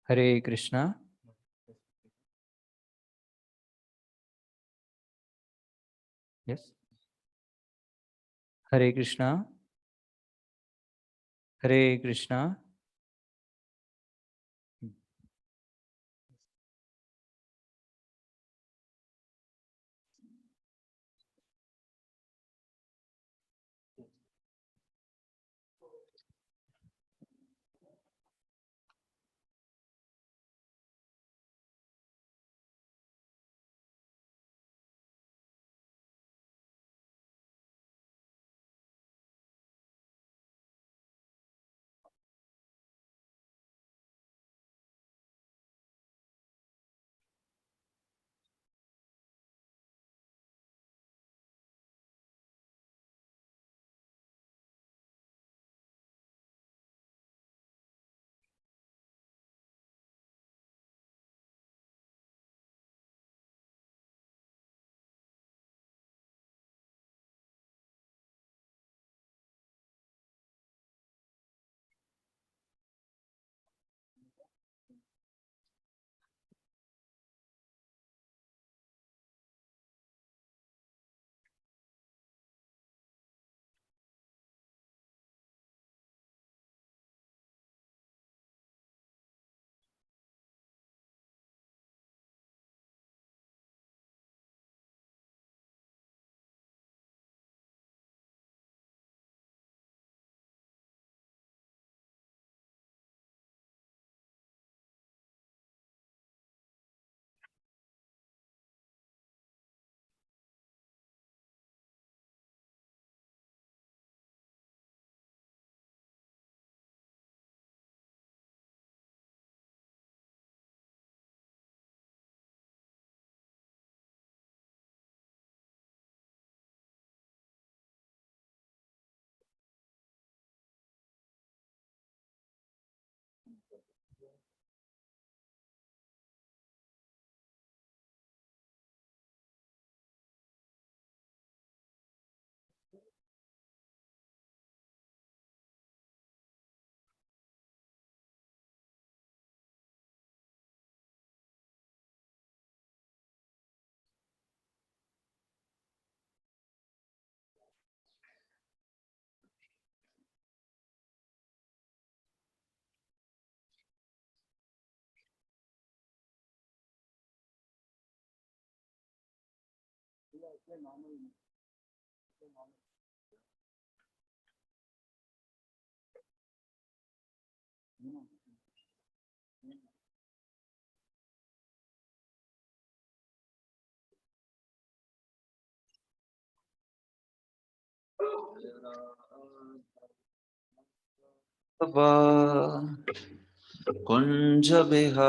Hare Krishna. Yes. Hare Krishna. Hare Krishna. Kunja Bihari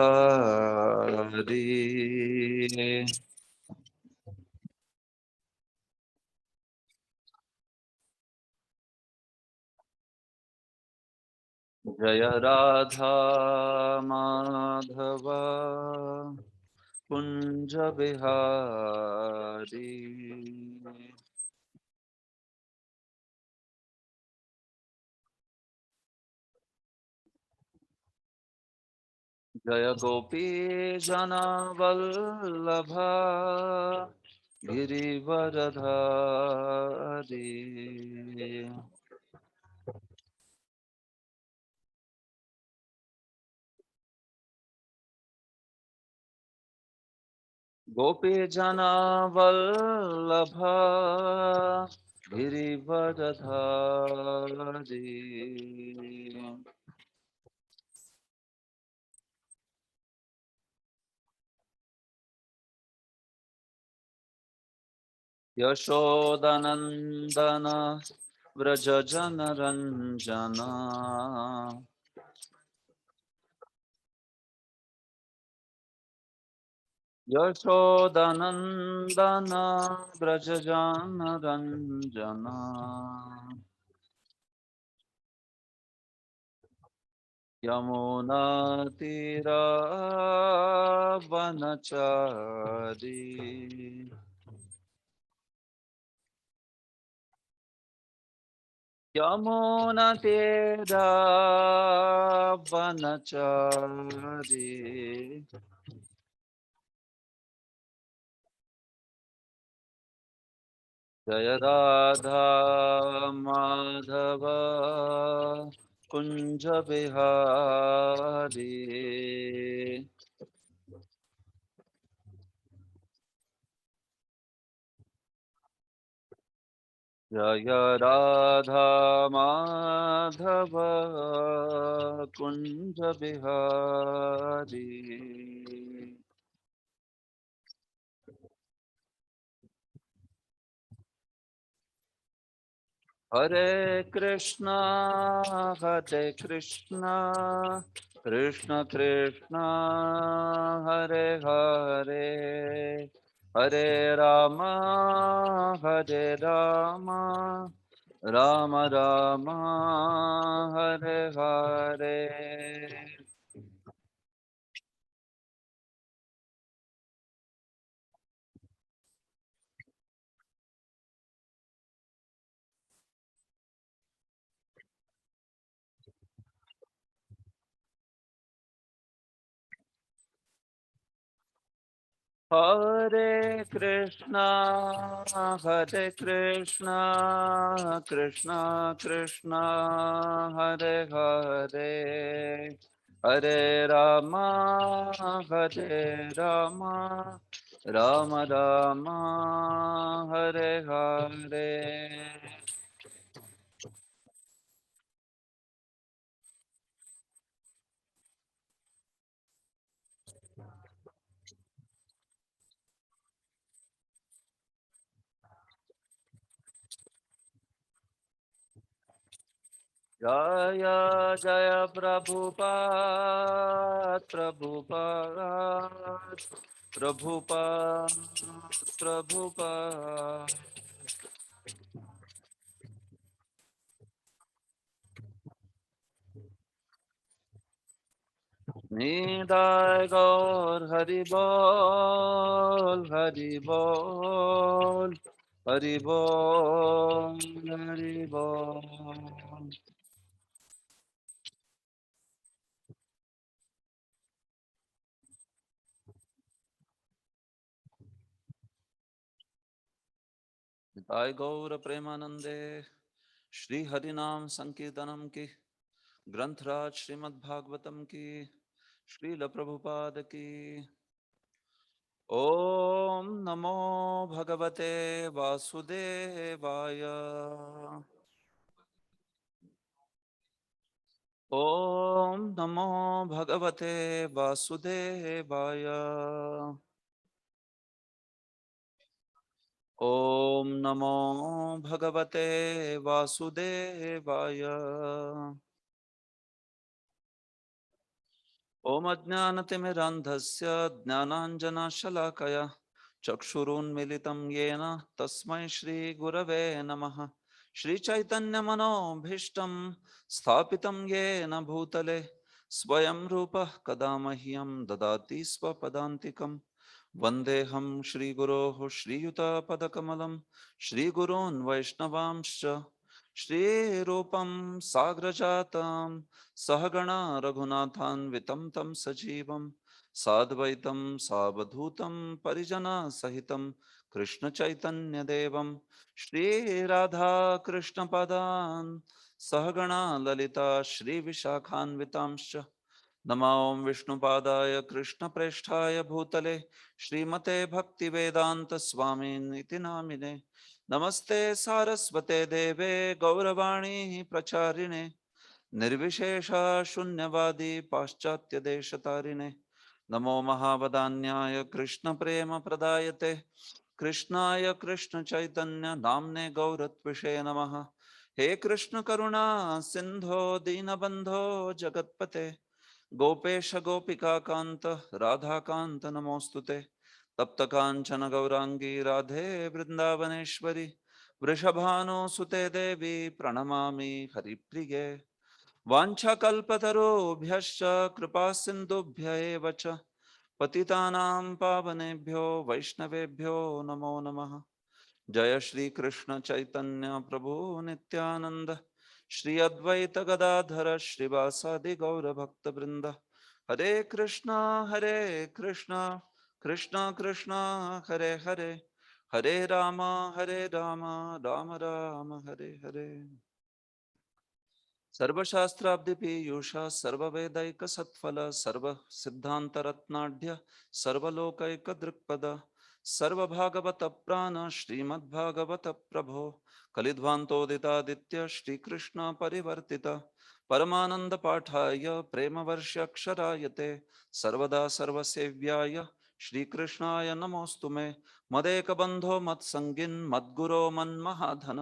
Jaya Radha Madhava Kunja Bihari Jaya Gopi Jana Vallabha Girivaradhari Gopi Jana Vallabha Girivaradhari Yashodanandana Vrajajanaranjana Yashodanandana Vrajajanaranjana Yamuna Tira Vanachari यमुनतीरावनचारि जय राधा माधव कुंज बिहारी जय राधा माधव कुंज बिहारी हरे कृष्णा कृष्ण कृष्णा हरे हरे हरे राम राम राम हरे हरे हरे कृष्णा कृष्णा कृष्णा हरे हरे हरे राम राम राम राम हरे हरे जय जय प्रभुपाद प्रभुपाद निदाय गौर हरि बोल हरि बोल हरि बोल निताय गौर प्रेमानंदे श्री हरि नाम संकीर्तनम की ग्रंथराज श्रीमद् भागवतम की श्रील प्रभुपाद की ओम नमो भगवते वासुदेवाय ओम नमो भगवते वासुदेवाय ओम नमो भगवते वासुदेवाय ओम अज्ञानतिमिरान्धस्य ज्ञानाञ्जनशलाकया चक्षुरुन्मिलितं येन तस्मै श्रीगुरवे नमः श्रीचैतन्यमनोभीष्टं स्थापितं येन भूतले स्वयं रूपः कदा मह्यं ददाति स्वपदान्तिकं वन्देऽहं श्रीगुरोः श्रीयुतपदकमलं श्रीगुरून् वैष्णवांश्च श्रीरूपं साग्रजातं सहगण रघुनाथान्वितं तं सजीवं साद्वैतं सावधूतं परिजनसहितं कृष्णचैतन्यदेवं श्रीराधाकृष्णपदान् सहगणा ललिता श्रीविशाखान्वितांश्च नमो विष्णुपादाय कृष्णप्रेष्ठाय भूतले श्रीमते भक्तिवेदान्तस्वामिनिति नामिने नमस्ते सारस्वते देवे गौरवाणी प्रचारिणे निर्विशेष शून्यवादी पाश्चात्य देशतारिणे नमो महावदान्याय कृष्ण प्रेम प्रदायते कृष्णाय कृष्ण चैतन्य नामने गौरत्विषे नमः हे कृष्ण करुणा सिंधो दीनबंधो जगत्पते गोपेश गोपिका कांत राधा कांत नमोस्तुते तप्त कांचन गौरांगी राधे वृंदावनेश्वरी वृषभानुसुते देवी प्रणमामि हरिप्रिये वाञ्छाकल्पतरुभ्यश्च कृपा सिन्धुभ्य एव च पतितानां पावनेभ्यो वैष्णवेभ्यो नमो नमः जय श्री कृष्ण चैतन्य प्रभु Nityanand Shri Advaita Gadadhara Shrivasadi Gaura Bhakta Vrinda. Hare Krishna, Krishna Krishna, Hare Hare, Hare Rama, Rama Rama, Hare Hare. सर्वशास्त्राब्धि Piyusha सर्ववेदैक सत्फल सर्व सिद्धांत रत्नाढ्य सर्वलोकैक दृक्पद सर्वभागवत प्राण श्रीमद्भागवत प्रभो कलिध्वांतोदितादित्य श्रीकृष्ण परिवर्तित परमानंद पाठाय प्रेमवर्ष्यक्षरायते सर्वदा सर्वसेव्याय श्रीकृष्णाय नमोस्तु मे मदेकबंधो मत्संगिन् मद्गुरो मन्महाधन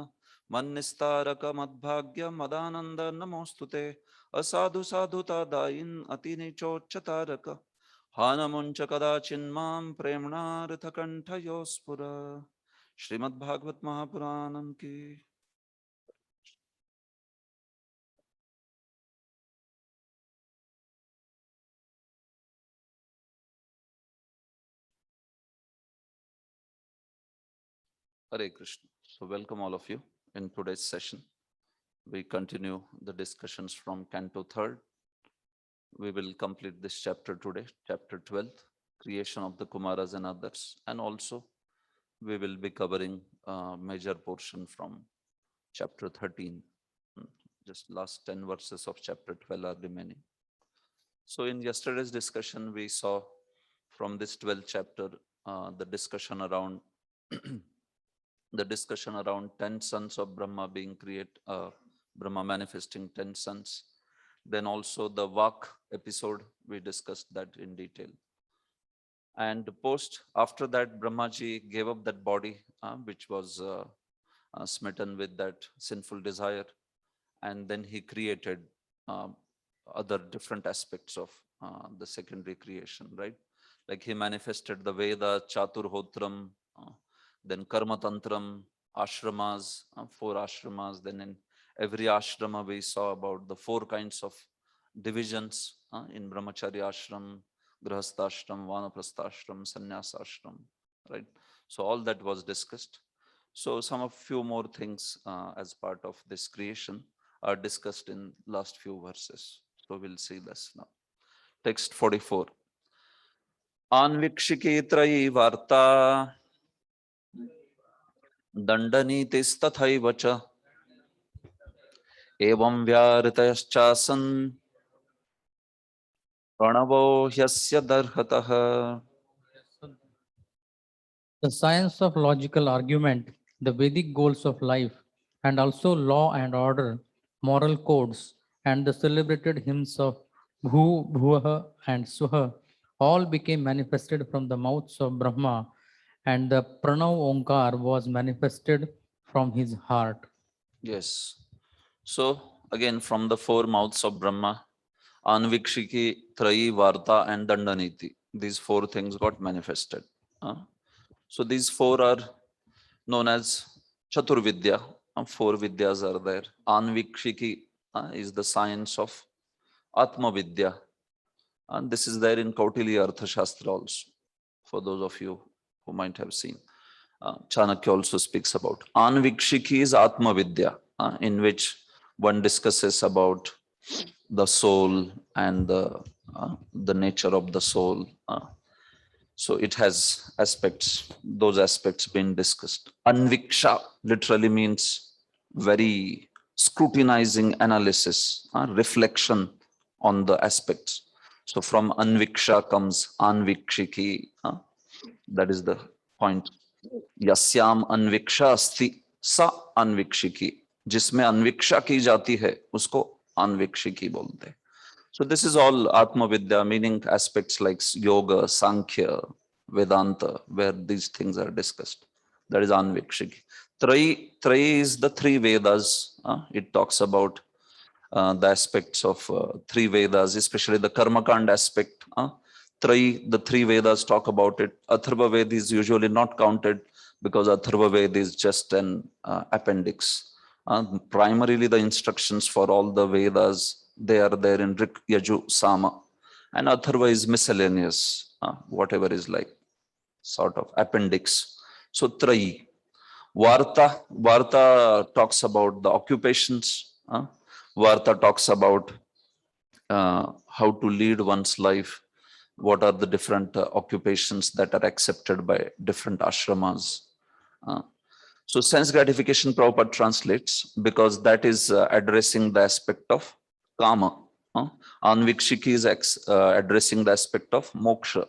मन्निस्तारक मद्भाग्य मदानंद नमोस्तुते असाधु साधुता दायिन् अतिनिचोच्चतारक हानमुञ्च कदाचिन्मां प्रेम्णार्थकण्ठयोस्फुर श्रीमद्भागवत महापुराणम की Hare Krishna. So welcome all of you in today's session. We continue the discussions from Canto 3rd. We will complete this chapter today, chapter 12, creation of the Kumaras and others. And also we will be covering a major portion from chapter 13. Just last 10 verses of chapter 12 are remaining. So in yesterday's discussion, we saw from this 12th chapter, the discussion around the discussion around 10 sons of Brahma being created, Brahma manifesting 10 sons. Then also the Vak episode, we discussed that in detail. And after that, Brahmaji gave up that body, which was smitten with that sinful desire. And then he created other different aspects of the secondary creation, right? Like he manifested the Veda, Chaturhotram, then Karma Tantram, ashramas, 4 ashramas. Then in every ashrama, we saw about the 4 kinds of divisions in Brahmacharya ashram, Grahasthashram, Vanaprasthashram, Sannyasashram, right? So all that was discussed. So few more things as part of this creation are discussed in last few verses. So we'll see this now. Text 44. Anvikshiki trayi varta dandanitistatthaiva cha evam vyaritayaschāsan pranavo hyasya darhatah. The science of logical argument, the Vedic goals of life, and also law and order, moral codes, and the celebrated hymns of Bhu, Bhuvaha, and Swaha all became manifested from the mouths of Brahma, and the Pranav Onkar was manifested from his heart. Yes. So again, from the 4 mouths of Brahma, Anvikshiki, Trayi, Varta, and Dandaniti. These 4 things got manifested. So these 4 are known as Chaturvidya. 4 Vidyas are there. Anvikshiki is the science of Atma Vidya. And this is there in Kautilya Arthashastra also, for those of you who might have seen. Chanakya also speaks about. Anvikshiki is Atma Vidya, in which one discusses about the soul and the nature of the soul. So it has aspects, those aspects been discussed. Anviksha literally means very scrutinizing analysis, reflection on the aspects. So from Anviksha comes Anvikshiki. That is the point. Yasyam Anviksha asti sa Anvikshiki. जिसमें अन्विक्षा की जाती है उसको अन्विक्षिकी बोलते हैं. So this is all Atma Vidya, meaning aspects like yoga, Sankhya, Vedanta, where these things are discussed. That is Anvikshiki. Trayi is the 3 Vedas. It talks about the aspects of 3 Vedas, especially the Karma Kand aspect. The 3 Vedas talk about it. Atharva Ved is usually not counted because Atharva Ved is just an appendix. Primarily the instructions for all the Vedas, they are there in Rik, Yaju, Sama. And Atharva is miscellaneous, whatever is like sort of appendix. So Trayi. Varta talks about the occupations. Varta talks about how to lead one's life, what are the different occupations that are accepted by different ashramas. So sense gratification Prabhupada translates because that is addressing the aspect of kama. Anvikshiki is addressing the aspect of moksha.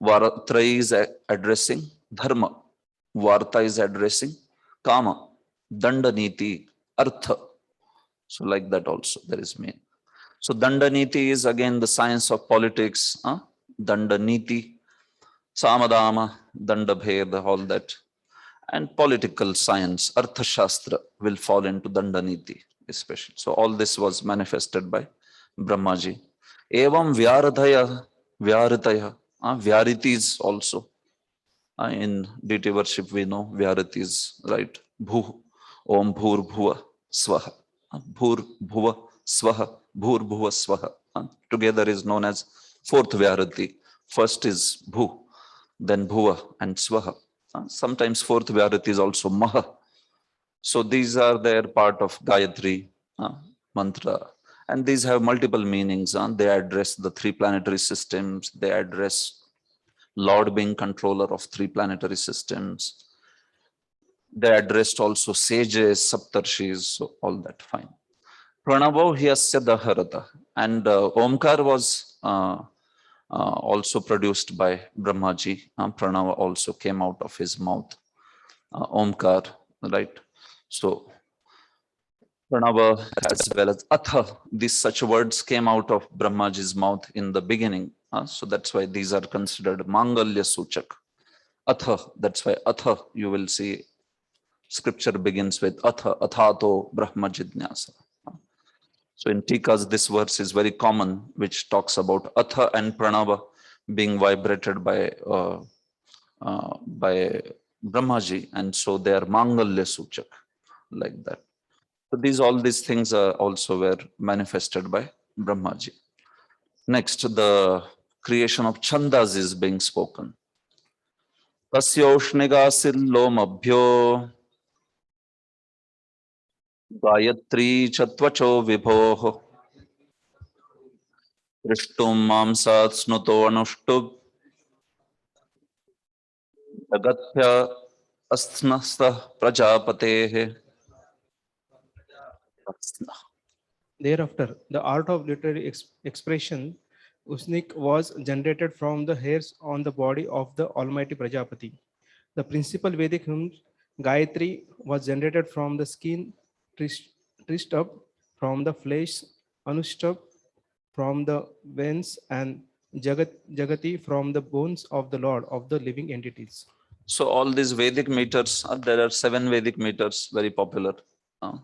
Varatrayi is addressing dharma. Varta is addressing kama, dandaniti, artha. So like that also there is meaning. So dandaniti is again the science of politics. Dandaniti, samadama, dandabheda, all that. And political science, arthashastra will fall into dandaniti especially. So all this was manifested by Brahmaji. Evam vyaritaya, vyaritis also. In deity worship, we know vyaritis, right? Bhu, om bhur bhuva swaha. Bhur bhuva swaha, bhur bhuva swaha. Together is known as fourth vyariti. First is bhu, then bhuva and swaha. Sometimes fourth vyariti is also maha. So these are their part of Gayatri mantra. And these have multiple meanings. They address the three planetary systems. They address Lord being controller of three planetary systems. They addressed also sages, saptarshis, so all that fine. Pranavo hyasya daharata. And Omkar was also produced by Brahmaji. Pranava also came out of his mouth. Omkar, right? So Pranava as well as Atha, these such words came out of Brahmaji's mouth in the beginning. So that's why these are considered Mangalya Suchak. Atha, that's why Atha, you will see scripture begins with Atha, Athato Brahma Jidnyasa. So in Tikas, this verse is very common, which talks about Atha and Pranava being vibrated by Brahmaji, and so they are Mangalya Suchak, like that. So all these things are also were manifested by Brahmaji. Next, the creation of chandas is being spoken. Tasyoshnigasilomabhyo Gayatri Chatvacho Vibhoh Krishtum Mamsat Snuto Anuštub Jagatya Astnasta Prajapatehe. Thereafter, the art of literary expression, Usnik, was generated from the hairs on the body of the Almighty Prajapati. The principal Vedic hymn, Gayatri, was generated from the skin, Trishtab, from the flesh, Anushtab, from the veins, and Jagati from the bones of the Lord of the living entities. So all these Vedic meters, there are 7 Vedic meters, very popular.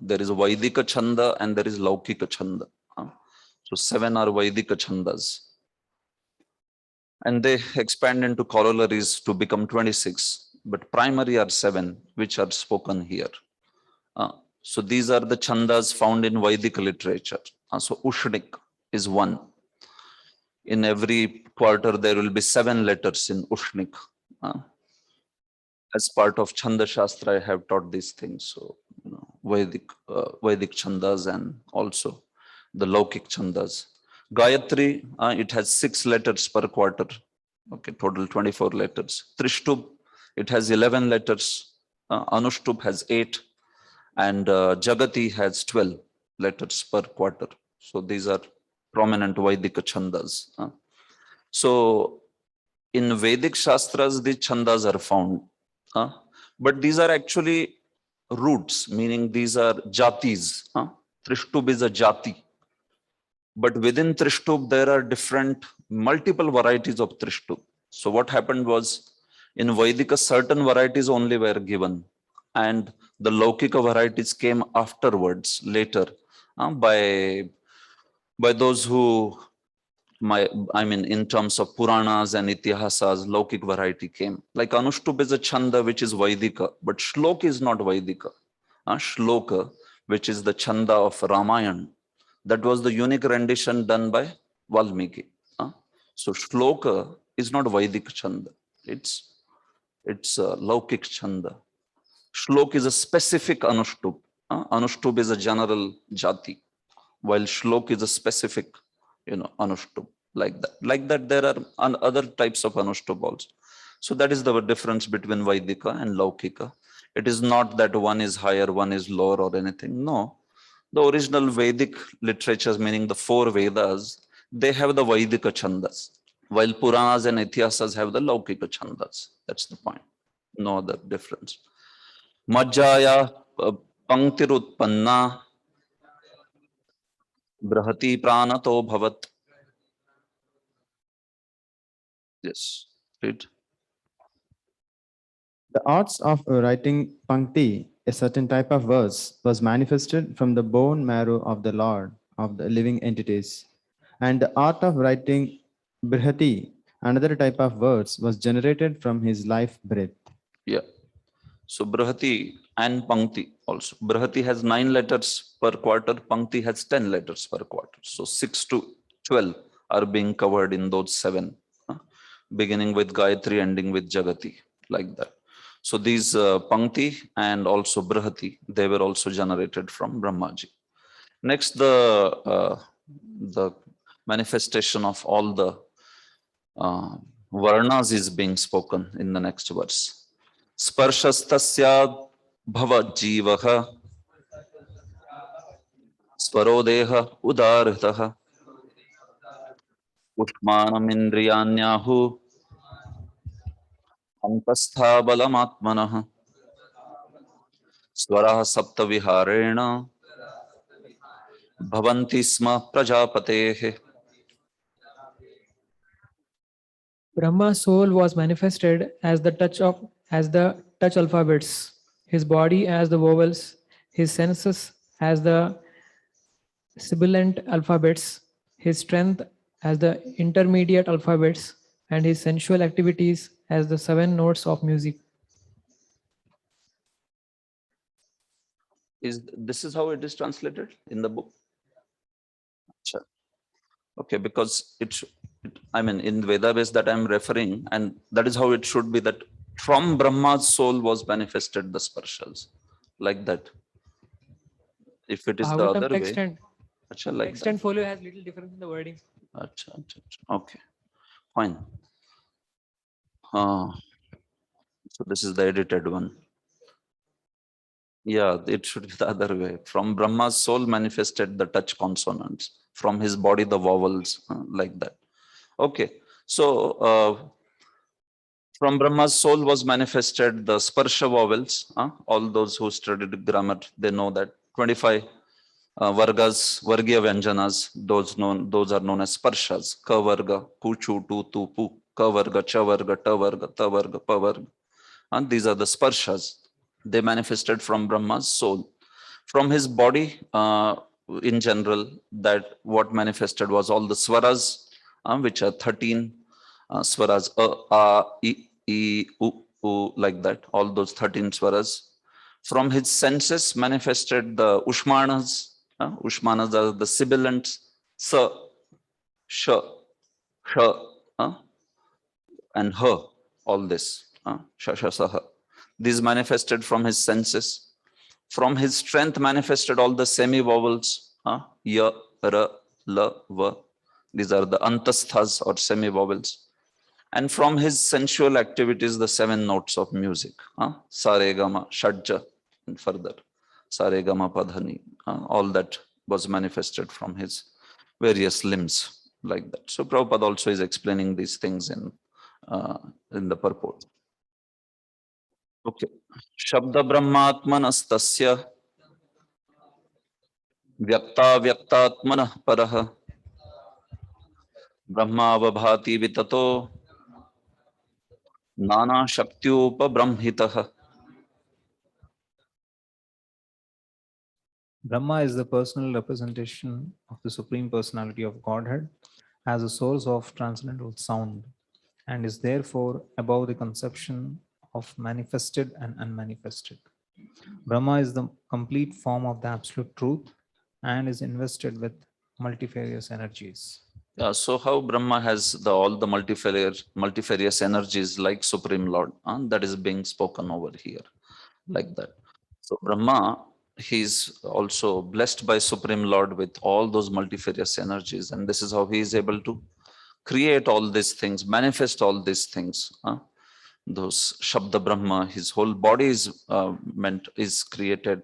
There is Vaidika Chanda and there is Laukika Chanda. So 7 are Vaidika Chandas. And they expand into corollaries to become 26. But primary are 7, which are spoken here. So these are the Chandas found in Vedic literature. So Ushnik is 1. In every quarter, there will be 7 letters in Ushnik. As part of Chanda Shastra, I have taught these things. So, Vedic Chandas and also the Laukik Chandas. Gayatri, it has 6 letters per quarter. Okay, total 24 letters. Trishtub, it has 11 letters. Anushtub has 8. And Jagati has 12 letters per quarter. So these are prominent Vaidika Chandas. So in Vedic Shastras, the Chandas are found. But these are actually roots, meaning these are jatis. Trishtub is a jati. But within Trishtub, there are multiple varieties of Trishtub. So what happened was, in Vedika, certain varieties only were given. And the Laukika varieties came afterwards, later, by those who, in terms of Puranas and Itihasas, Laukik variety came. Like Anuštub is a Chanda, which is Vaidika, but Shlok is not Vaidika. Shloka, which is the Chanda of Ramayana, that was the unique rendition done by Valmiki. So Shloka is not Vedic Chanda. It's Laukik Chanda. Shlok is a specific Anuštub. Anuštub is a general jati. while shlok is a specific, anushtup, like that. Like that, there are other types of anushtup also. So that is the difference between Vaidika and Laukika. It is not that one is higher, one is lower or anything. No, the original Vedic literatures, meaning the four Vedas, they have the Vaidika chandas, while Puranas and Itihasas have the Laukika chandas. That's the point. No other difference. Majjaya panktirutpanna brahati pranato bhavat. Yes, read. The arts of writing Pankti, a certain type of verse, was manifested from the bone marrow of the Lord of the living entities. And the art of writing Brihati, another type of verse, was generated from his life breath. Yeah. So Brahati and Pankti also. Brahati has 9 letters per quarter. Pankti has 10 letters per quarter. So 6 to 12 are being covered in those 7, beginning with Gayatri, ending with Jagati, like that. So these Pankti and also Brahati, they were also generated from Brahmaji. Next, the manifestation of all the Varnas is being spoken in the next verse. Sparshastasya bhava jivaha swarodeha udarhitaha ushmanamindriyanyahu antastha balamatmanah swaraha saptaviharena bhavanti sma prajapatehe. Brahma's soul was manifested as the touch alphabets, his body as the vowels, his senses as the sibilant alphabets, his strength as the intermediate alphabets, and his sensual activities as the 7 notes of music. This is how it is translated in the book? Achha. Okay, because I mean, in Veda base that I'm referring, and that is how it should be, that from Brahma's soul was manifested the sparshas, like that. If it is the Bhagavatam other text way, and achha, like text that. and folio has little difference in the wording. Achha, achha, achha. Okay, fine. So this is the edited one. Yeah, it should be the other way. From Brahma's soul manifested the touch consonants, from his body the vowels, like that. Okay, so from Brahma's soul was manifested the sparsha vowels. All those who studied grammar, they know that 25 vargas, vargiya vyanjanas, those are known as sparshas. Ka varga, puchu, tu, tu, pu, ka varga, cha varga, ta varga, ta varga, pa varga. And these are the sparshas. They manifested from Brahma's soul. From his body, in general, that what manifested was all the swaras, which are 13 swaras, like that, all those 13 swaras. From his senses manifested the ushmanas. Ushmanas are the sibilants, sa, sh, sh, and her, all this, shashasaha. These manifested from his senses. From his strength manifested all the semi-vowels, ya, ra, la, va. These are the antasthas or semi-vowels. And from his sensual activities, the 7 notes of music, saregama, shadja, and further, saregama, padhani, all that was manifested from his various limbs, like that. So Prabhupada also is explaining these things in the purport. Okay. Shabda Brahmatmanastasya Vyakta Vyaktatmanah Paraha Brahma Vabhati Vitato Nana Shaktyupa Brahmhitaha. Brahma is the personal representation of the Supreme Personality of Godhead as a source of transcendental sound and is therefore above the conception of manifested and unmanifested. Brahma is the complete form of the absolute truth and is invested with multifarious energies. So how Brahma has all the multifarious energies like Supreme Lord, that is being spoken over here, like that. So Brahma he's also blessed by Supreme Lord with all those multifarious energies. And this is how he is able to create all these things, manifest all these things. Those Shabda Brahma, his whole body is created,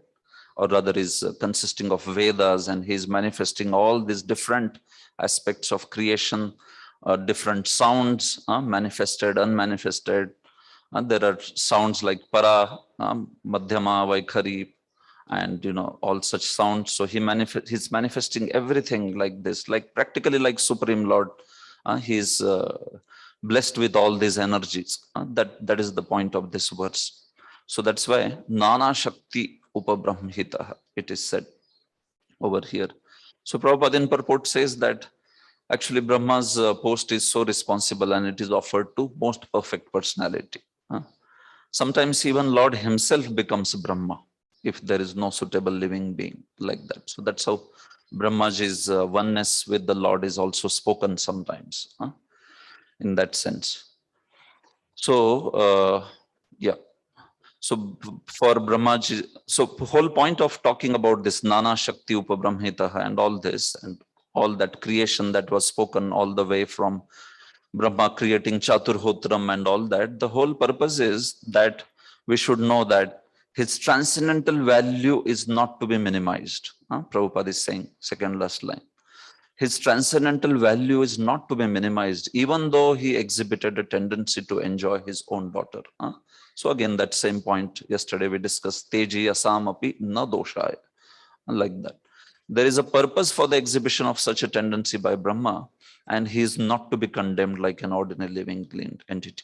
or rather is consisting of Vedas, and he's manifesting all these different aspects of creation, different sounds, manifested, unmanifested. There are sounds like para, madhyama, vaikhari, and all such sounds. So he's manifesting everything like this, like practically like Supreme Lord. He's blessed with all these energies. That is the point of this verse. So that's why Nana Shakti Upabrahmhita, it is said over here. So Prabhupada in purport says that actually Brahma's post is so responsible, and it is offered to most perfect personality. Sometimes even Lord himself becomes Brahma if there is no suitable living being like that. So that's how Brahmaji's oneness with the Lord is also spoken sometimes, in that sense. So yeah. So for Brahmaji, so the whole point of talking about this Nana Shakti Upabrahmitaha and all this and all that creation that was spoken all the way from Brahma creating Chaturhotram and all that, the whole purpose is that we should know that his transcendental value is not to be minimized. Prabhupada is saying, second last line. His transcendental value is not to be minimized, even though he exhibited a tendency to enjoy his own daughter. So again, that same point yesterday we discussed, Teji asamapi na doshaya, like that. There is a purpose for the exhibition of such a tendency by Brahma, and he is not to be condemned like an ordinary living entity.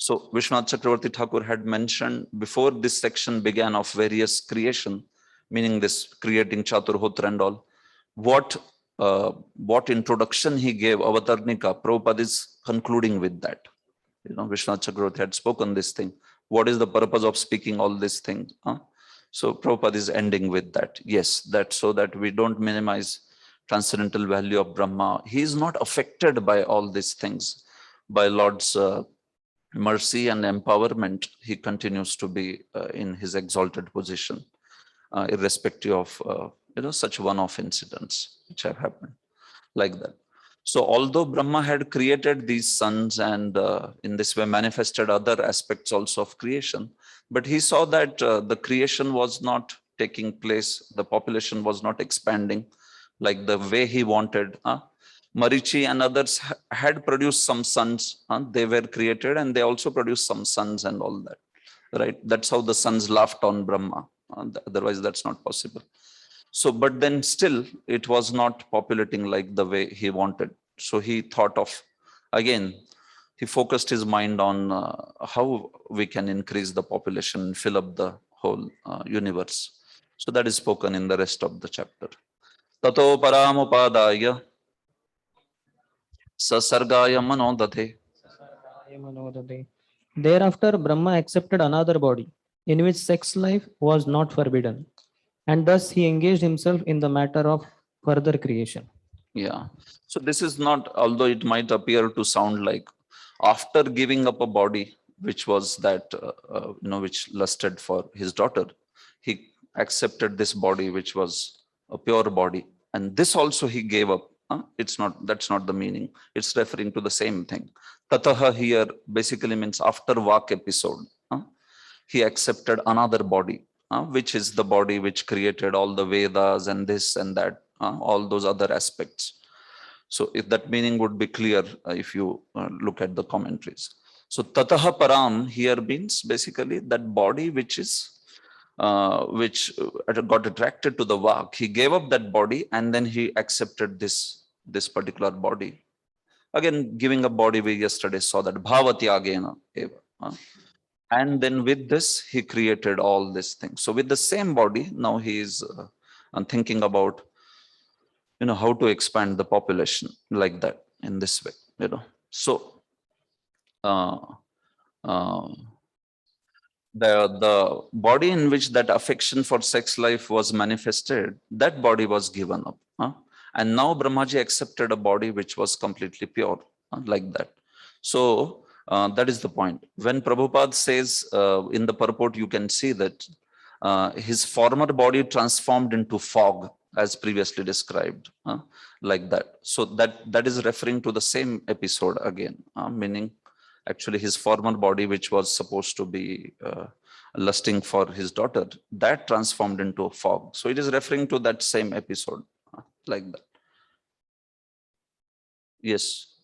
So Vishwanath Chakravarti Thakur had mentioned before this section began of various creation, meaning this creating Chaturhotra and all, what introduction he gave, Avatarnika, Prabhupada is concluding with that. Vishwanath Chakravarti had spoken this thing. What is the purpose of speaking all these things? So Prabhupada is ending with that. Yes, that so that we don't minimize transcendental value of Brahma. He is not affected by all these things. By Lord's mercy and empowerment, he continues to be in his exalted position, irrespective of such one-off incidents which have happened like that. So although Brahma had created these sons and in this way manifested other aspects also of creation, but he saw that the creation was not taking place, the population was not expanding like the way he wanted. Marichi and others had produced some sons. They were created and they also produced some sons and all that. Right? That's how the sons laughed on Brahma. Otherwise, that's not possible. So, but then still, it was not populating like the way he wanted. So he thought of, again, he focused his mind on how we can increase the population and fill up the whole universe. So that is spoken in the rest of the chapter. Tato paramupadaya sasargaya manodate. Thereafter, Brahma accepted another body in which sex life was not forbidden, and thus he engaged himself in the matter of further creation. Yeah. So this is not, although it might appear to sound like after giving up a body, which was that, which lusted for his daughter, he accepted this body, which was a pure body. And this also he gave up. That's not the meaning. It's referring to the same thing. Tataha here basically means after Vak episode, he accepted another body, which is the body which created all the Vedas and this and that, all those other aspects. So if that meaning would be clear, if you look at the commentaries. So Tataha Param here means basically that body which got attracted to the Vak. He gave up that body and then he accepted this particular body. Again, giving a body, we yesterday saw that Bhavatyagena eva. And then with this, he created all these things. So with the same body, now he is thinking about, how to expand the population like that in this way, So the body in which that affection for sex life was manifested, that body was given up. And now Brahmaji accepted a body which was completely pure, like that. So that is the point. When Prabhupada says in the purport, you can see that his former body transformed into fog, as previously described, like that. So that is referring to the same episode again, meaning actually his former body, which was supposed to be lusting for his daughter, that transformed into a fog. So it is referring to that same episode, like that. Yes.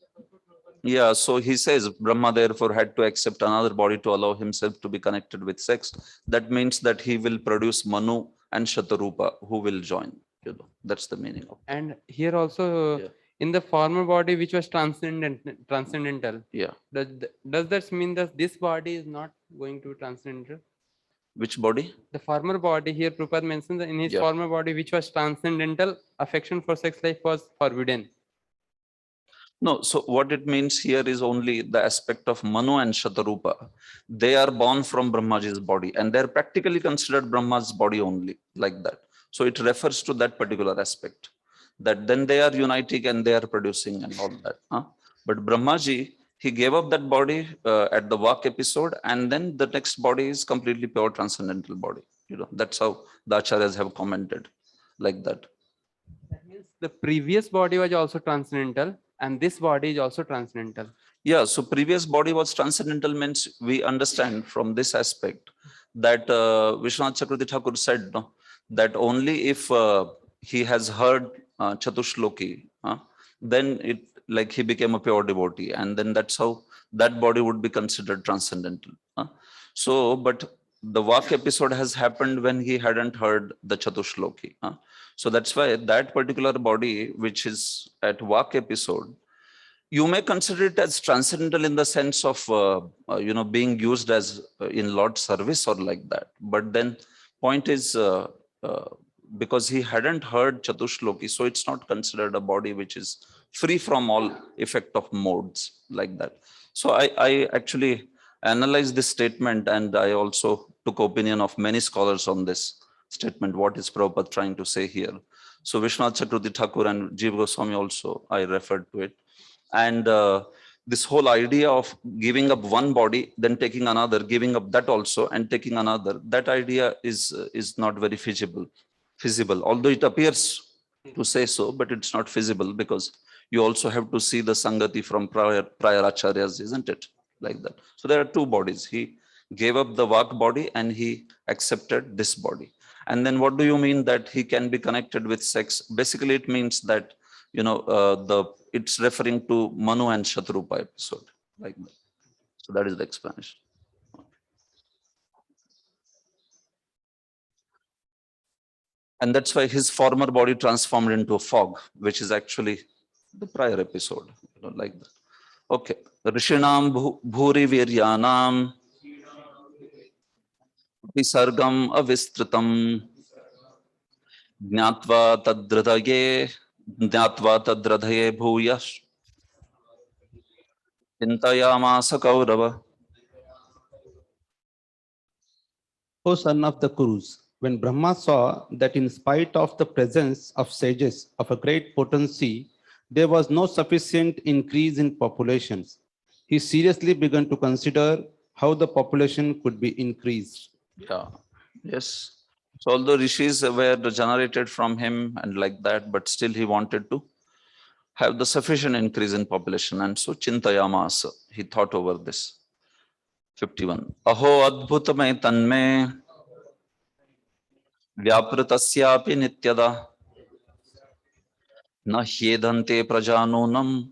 Yeah, so he says Brahma therefore had to accept another body to allow himself to be connected with sex. That means that he will produce Manu and Shatarupa who will join. That's the meaning of it. And here also, Yeah. in the former body which was transcendental, Yeah. does that mean that this body is not going to be transcendental? Which body? The former body here, Prabhupada mentions that in his Yeah. former body which was transcendental, affection for sex life was forbidden. No, so what it means here is only the aspect of Manu and Shatarupa. They are born from Brahmaji's body and they're practically considered Brahma's body only, like that. So it refers to that particular aspect, that then they are uniting and they are producing and all that. But Brahmaji, he gave up that body at the Vak episode, and then the next body is completely pure transcendental body. That's how the acharyas have commented, like that. That means the previous body was also transcendental and this body is also transcendental. Yeah, so previous body was transcendental means we understand from this aspect that Vishwanath Chakravarti Thakur said, no, that only if he has heard Chatushloki, then it like he became a pure devotee, and then that's how that body would be considered transcendental. So, but the Vak episode has happened when he hadn't heard the Chatushloki. So that's why that particular body, which is at Vak episode, you may consider it as transcendental in the sense of being used as in Lord's service or like that. But then point is because he hadn't heard Chatushloki, so it's not considered a body which is free from all effect of modes, like that. So I actually analyzed this statement, and I also took opinion of many scholars on this statement. What is Prabhupada trying to say here? So Vishwanath Chakravarti Thakur and Jiva Goswami also, I referred to it. And this whole idea of giving up one body, then taking another, giving up that also and taking another, that idea is not very feasible, although it appears to say so, but it's not feasible, because you also have to see the Sangati from prior acharyas, isn't it? Like that. So there are two bodies. He gave up the Vak body and he accepted this body. And then what do you mean that he can be connected with sex? Basically, it means that, it's referring to Manu and Shatrupa episode, like that. So that is the explanation. And that's why his former body transformed into a fog, which is actually the prior episode, like that. Okay. Rishinam bhuri viryanam visargam avistritam jnatva tadradhaye bhuyash chintayamasa kaurava. O son of the Kurus, when Brahma saw that in spite of the presence of sages of a great potency, there was no sufficient increase in populations, he seriously began to consider how the population could be increased. Yeah. Yes. So although rishis were generated from him and like that, but still he wanted to have the sufficient increase in population. And so chintayamasa, he thought over this. 51. Aho adbhutamay tanme vyapratasyapi nityada na hyedante prajanunam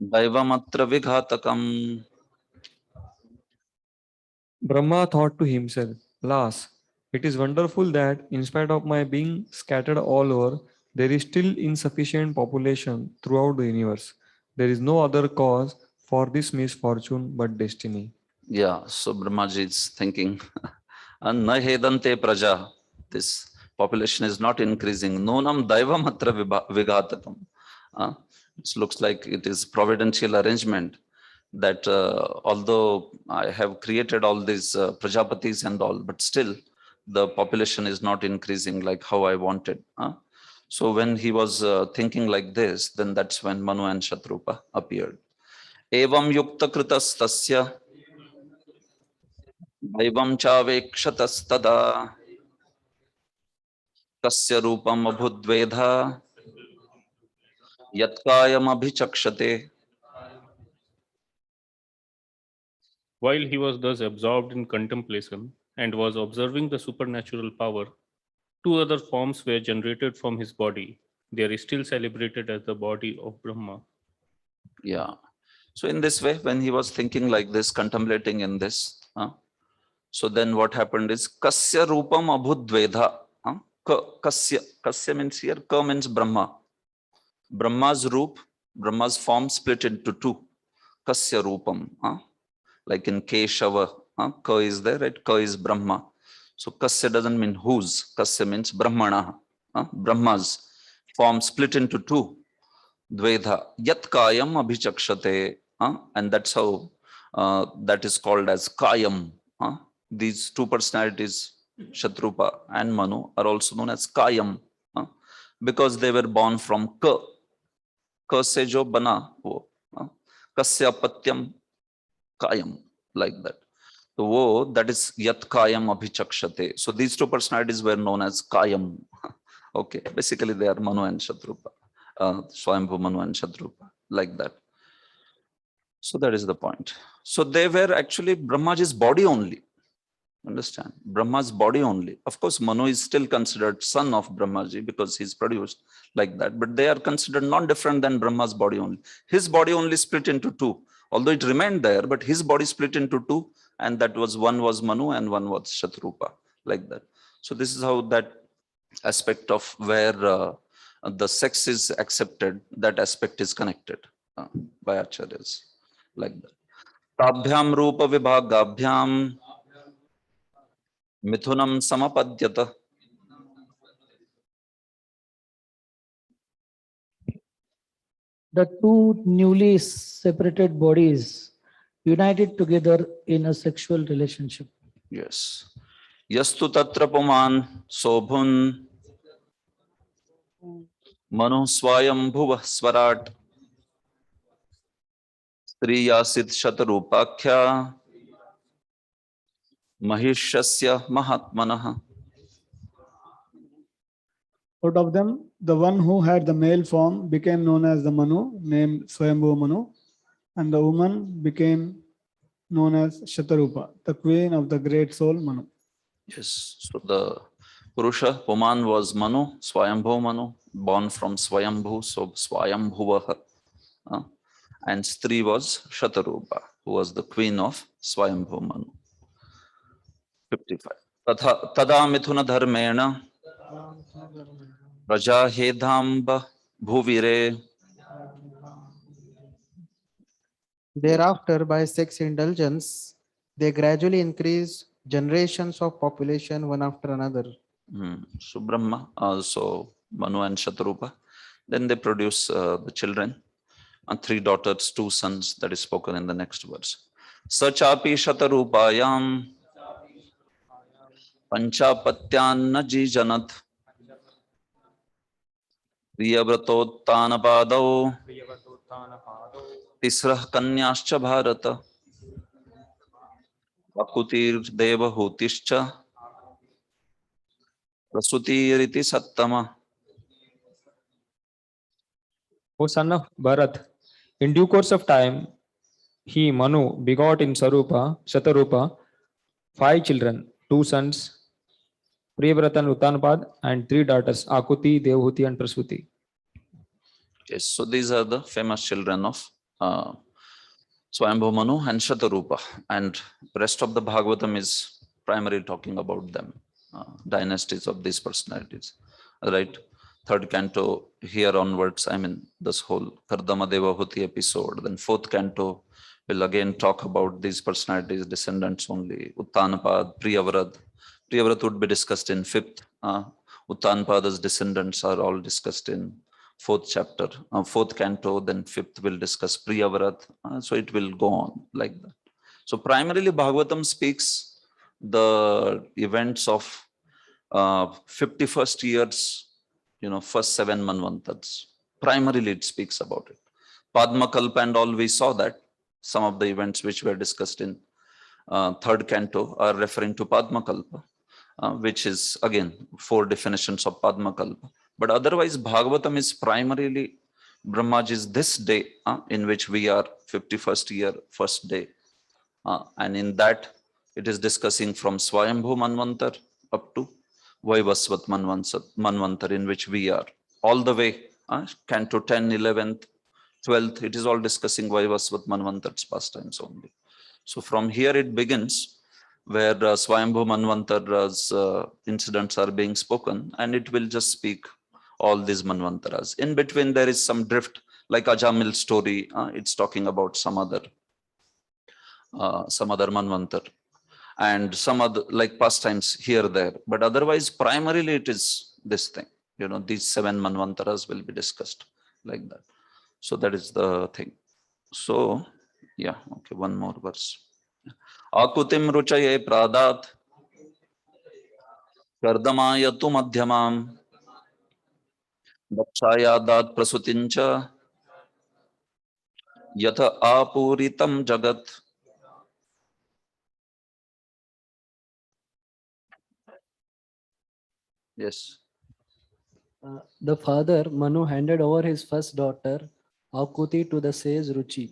daivamatra vighatakam. Brahma thought to himself, "Alas, it is wonderful that, in spite of my being scattered all over, there is still insufficient population throughout the universe. There is no other cause for this misfortune but destiny." Yeah, so Brahmaji is thinking, na hedante praja, this population is not increasing. Nonam daivamatra vighatakam. It looks like it is providential arrangement that although I have created all these prajapatis and all, but still the population is not increasing like how I wanted. So when he was thinking like this, then that's when Manu and Shatrupa appeared. Evam yukta kritas tasya Daivam chavekshatastada kasya rupam abhudvedha yatkayam abhichakshate. While he was thus absorbed in contemplation and was observing the supernatural power, two other forms were generated from his body. They are still celebrated as the body of Brahma. Yeah. So in this way, when he was thinking like this, contemplating in this, so then what happened is kasya rupam abhudvedha. Kasya means here, ka means Brahma. Brahma's roop, Brahma's form split into two. Kasya rupam. Like in Keshava, ka is there, right? Ka is Brahma. So kasya doesn't mean whose. Kasya means Brahmana. Brahma's form split into two. Dvedha. Yat kayam abhichakshate. And that's how that is called as kayam. These two personalities, Shatrupa and Manu, are also known as kayam. Because they were born from ka. Ka se jo bana wo. Kasya patyam kayam. Like that. So that is yat kayam abhichakshate. So these two personalities were known as kayam. Okay, basically they are Manu and Shatrupa. Swayambhu Manu and Shatrupa, like that. So that is the point. So they were actually Brahmaji's body only. Understand? Brahma's body only. Of course, Manu is still considered son of Brahmaji because he's produced like that. But they are considered not different than Brahma's body only. His body only split into two. Although it remained there, but his body split into two. And that was one was Manu and one was Shatrupa, like that. So this is how that aspect of where the sex is accepted, that aspect is connected by acharyas, like that. Tabhyam rupa vibhagabhyam mithunam samapadyata. The two newly separated bodies united together in a sexual relationship. Yes. Yastu tatra puman sobhun manu swayam bhuva swarat striyasit shatarupakya mahishasya mahatmanah. Out of them, the one who had the male form became known as the Manu, named Swayambhu Manu, and the woman became known as Shatarupa, the queen of the great soul Manu. Yes. So the Purusha, Puman was Manu, Swayambhu Manu, born from Swayambhu, so Swayambhuvaha. And Stri was Shatarupa, who was the queen of Swayambhu Manu. 55. Tada mithuna dharmena Raja hedamba bhuvire. Thereafter, by sex indulgence, they gradually increased generations of population one after another. So Brahma, also Manu and Shatarupa. Then they produce the children, 3 daughters, 2 sons, that is spoken in the next verse. Sachapi Shatarupayam Panchapatyanna Jijanat Priyavratottanapadau Tisrah Kanyascha Bharata Vakutir Devahutischa Prasutiriti Sattama. O son of Bharat, in due course of time, he, Manu, begot in Shatarupa, 5 children, 2 sons, Priyavrata and Uttanapad, and 3 daughters, Akuti, Devhuti, and Prasuti. Yes, so these are the famous children of Swayambhu Manu and Shatarupa, and rest of the Bhagavatam is primarily talking about them, dynasties of these personalities, right? 3rd canto here onwards, I mean this whole Kardama Devahuti episode, then 4th canto will again talk about these personalities, descendants only, Uttanapad, Priyavrat. Priyavrat would be discussed in 5th, Uttanapada's descendants are all discussed in 4th chapter, 4th canto, then 5th will discuss Priyavrat. So it will go on like that. So primarily Bhagavatam speaks the events of 51st years, first 7 manvantars. Primarily it speaks about it. Padma Kalpa and all, we saw that, some of the events which were discussed in third canto are referring to Padmakalpa, which is again 4 definitions of Padmakalpa. But otherwise, Bhagavatam is primarily Brahmaji's this day, in which we are 51st year, first day. And in that, it is discussing from Swayambhu Manvantar up to Vaivasvat Manvantar, in which we are. All the way, Canto 10, 11th, 12th, it is all discussing Vaivasvat Manvantar's pastimes only. So from here it begins, where Swayambhu Manvantar's incidents are being spoken, and it will just speak all these Manvantaras. In between, there is some drift, like Ajamil story. It's talking about some other Manvantar, and some other like pastimes here there. But otherwise, primarily it is this thing. These 7 Manvantaras will be discussed like that. So that is the thing. So yeah, okay, one more verse. Akutim ruchaye pradat kardamaya tu madhyamam dakshayadat prasutincha yatha apuritam jagat. Yes. The father, Manu, handed over his first daughter, Akuti, to the sage Ruchi,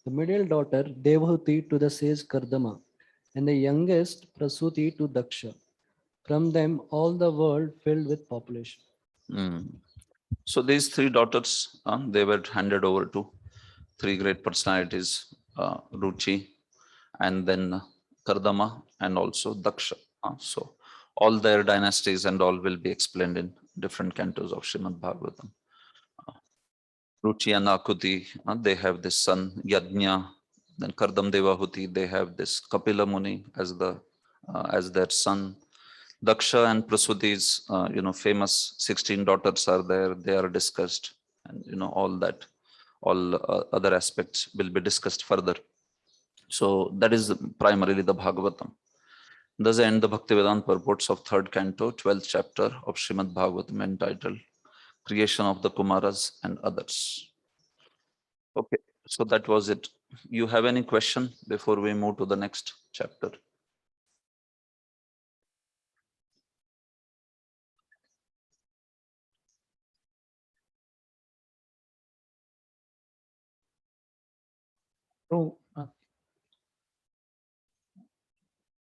the middle daughter, Devahuti, to the sage Kardama, and the youngest, Prasuti, to Daksha. From them, all the world filled with population. So these 3 daughters, they were handed over to 3 great personalities, Ruchi, and then Kardama, and also Daksha. So all their dynasties and all will be explained in different cantos of Srimad Bhagavatam. Ruchi and Akuti, they have this son Yajna. Then Kardam Devahuti, they have this Kapila Muni as their son. Daksha and Prasuti's, famous 16 daughters are there. They are discussed, and all that, all other aspects will be discussed further. So that is primarily the Bhagavatam. Thus end the Bhaktivedanta purports of 3rd canto, 12th chapter of Srimad Bhagavatam, entitled Creation of the Kumaras and Others. Okay, so that was it. You have any question before we move to the next chapter?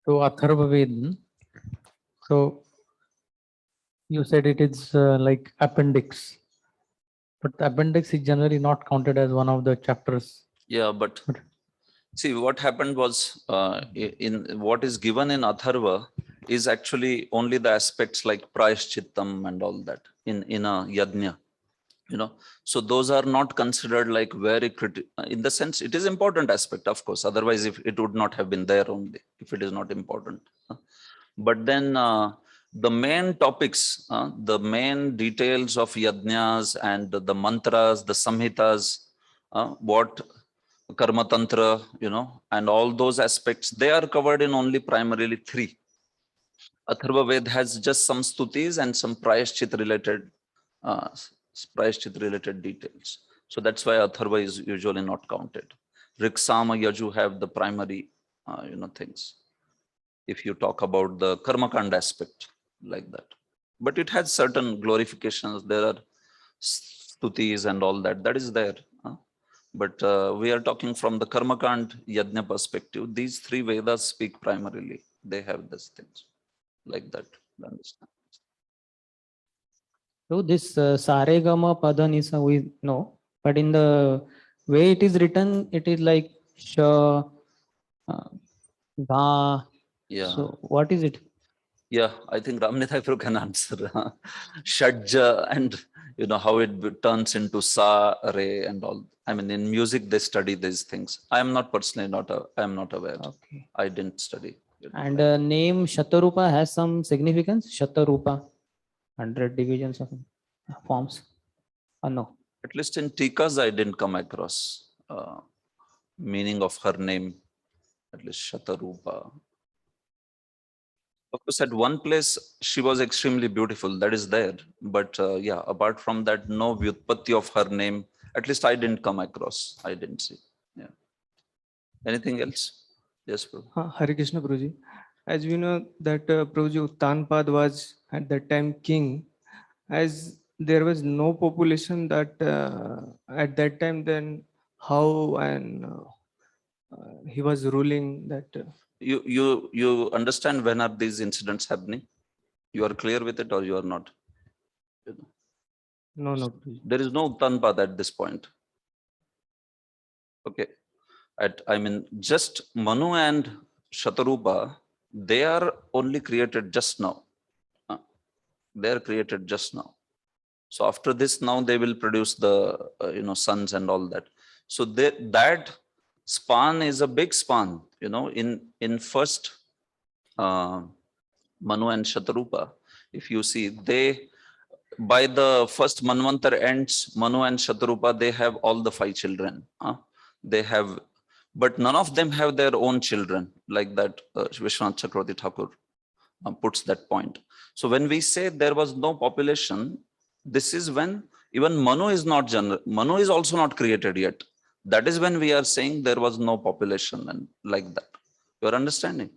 So, Atharva Veda. So you said it is like appendix, but the appendix is generally not counted as one of the chapters. Yeah, but see, what happened was, in what is given in Atharva is actually only the aspects like Prayashchittam and all that in a Yajna. So those are not considered like very critical. In the sense, it is important aspect, of course. Otherwise, if it would not have been there only, if it is not important. But then the main topics, the main details of yajnas and the mantras, the samhitas, what karma tantra, and all those aspects, they are covered in only primarily 3. Atharva Ved has just some stutis and some prayashchit related details. So that's why Atharva is usually not counted. Riksama, Yaju have the primary, things. If you talk about the karmakand aspect like that, but it has certain glorifications. There are stutis and all that. That is there. But we are talking from the karmakand yajna perspective. These 3 Vedas speak primarily. They have these things like that. Understand? So this Saregama Padanisa we know, but in the way it is written, it is like Sha, Ga. Yeah. So what is it? Yeah, I think Ramnithai can answer. Shadja, and how it turns into Sa, Re, and all. I mean, in music they study these things. I am not personally I am not aware. Okay. I didn't study. And name Shatarupa has some significance. Shatarupa, 100 divisions of forms. No. At least in Tikas, I didn't come across meaning of her name. At least Shatarupa. Of course, at one place she was extremely beautiful. That is there. But yeah, apart from that, no vyutpatti of her name. At least I didn't come across. I didn't see. Yeah. Anything else? Yes, Prabhu. Hare Krishna Prabhuji. As we know that Prabhuji Uttanpad was at that time king, as there was no population that at that time, then how and he was ruling that. You understand when are these incidents happening? You are clear with it or you are not? No, no. Prabhuji. There is no Uttanpad at this point. Okay. I mean, just Manu and Shatarupa, they are only created just now. They are created just now. So after this, now they will produce the sons and all that. So that span is a big span. In first Manu and Shatarupa, if you see, they by the first Manvantar ends, Manu and Shatarupa, they have all the 5 children. They have, but none of them have their own children, like that Vishwanath Chakravarti Thakur puts that point. So when we say there was no population, this is when even Manu is not Manu is also not created yet. That is when we are saying there was no population and like that. You are understanding?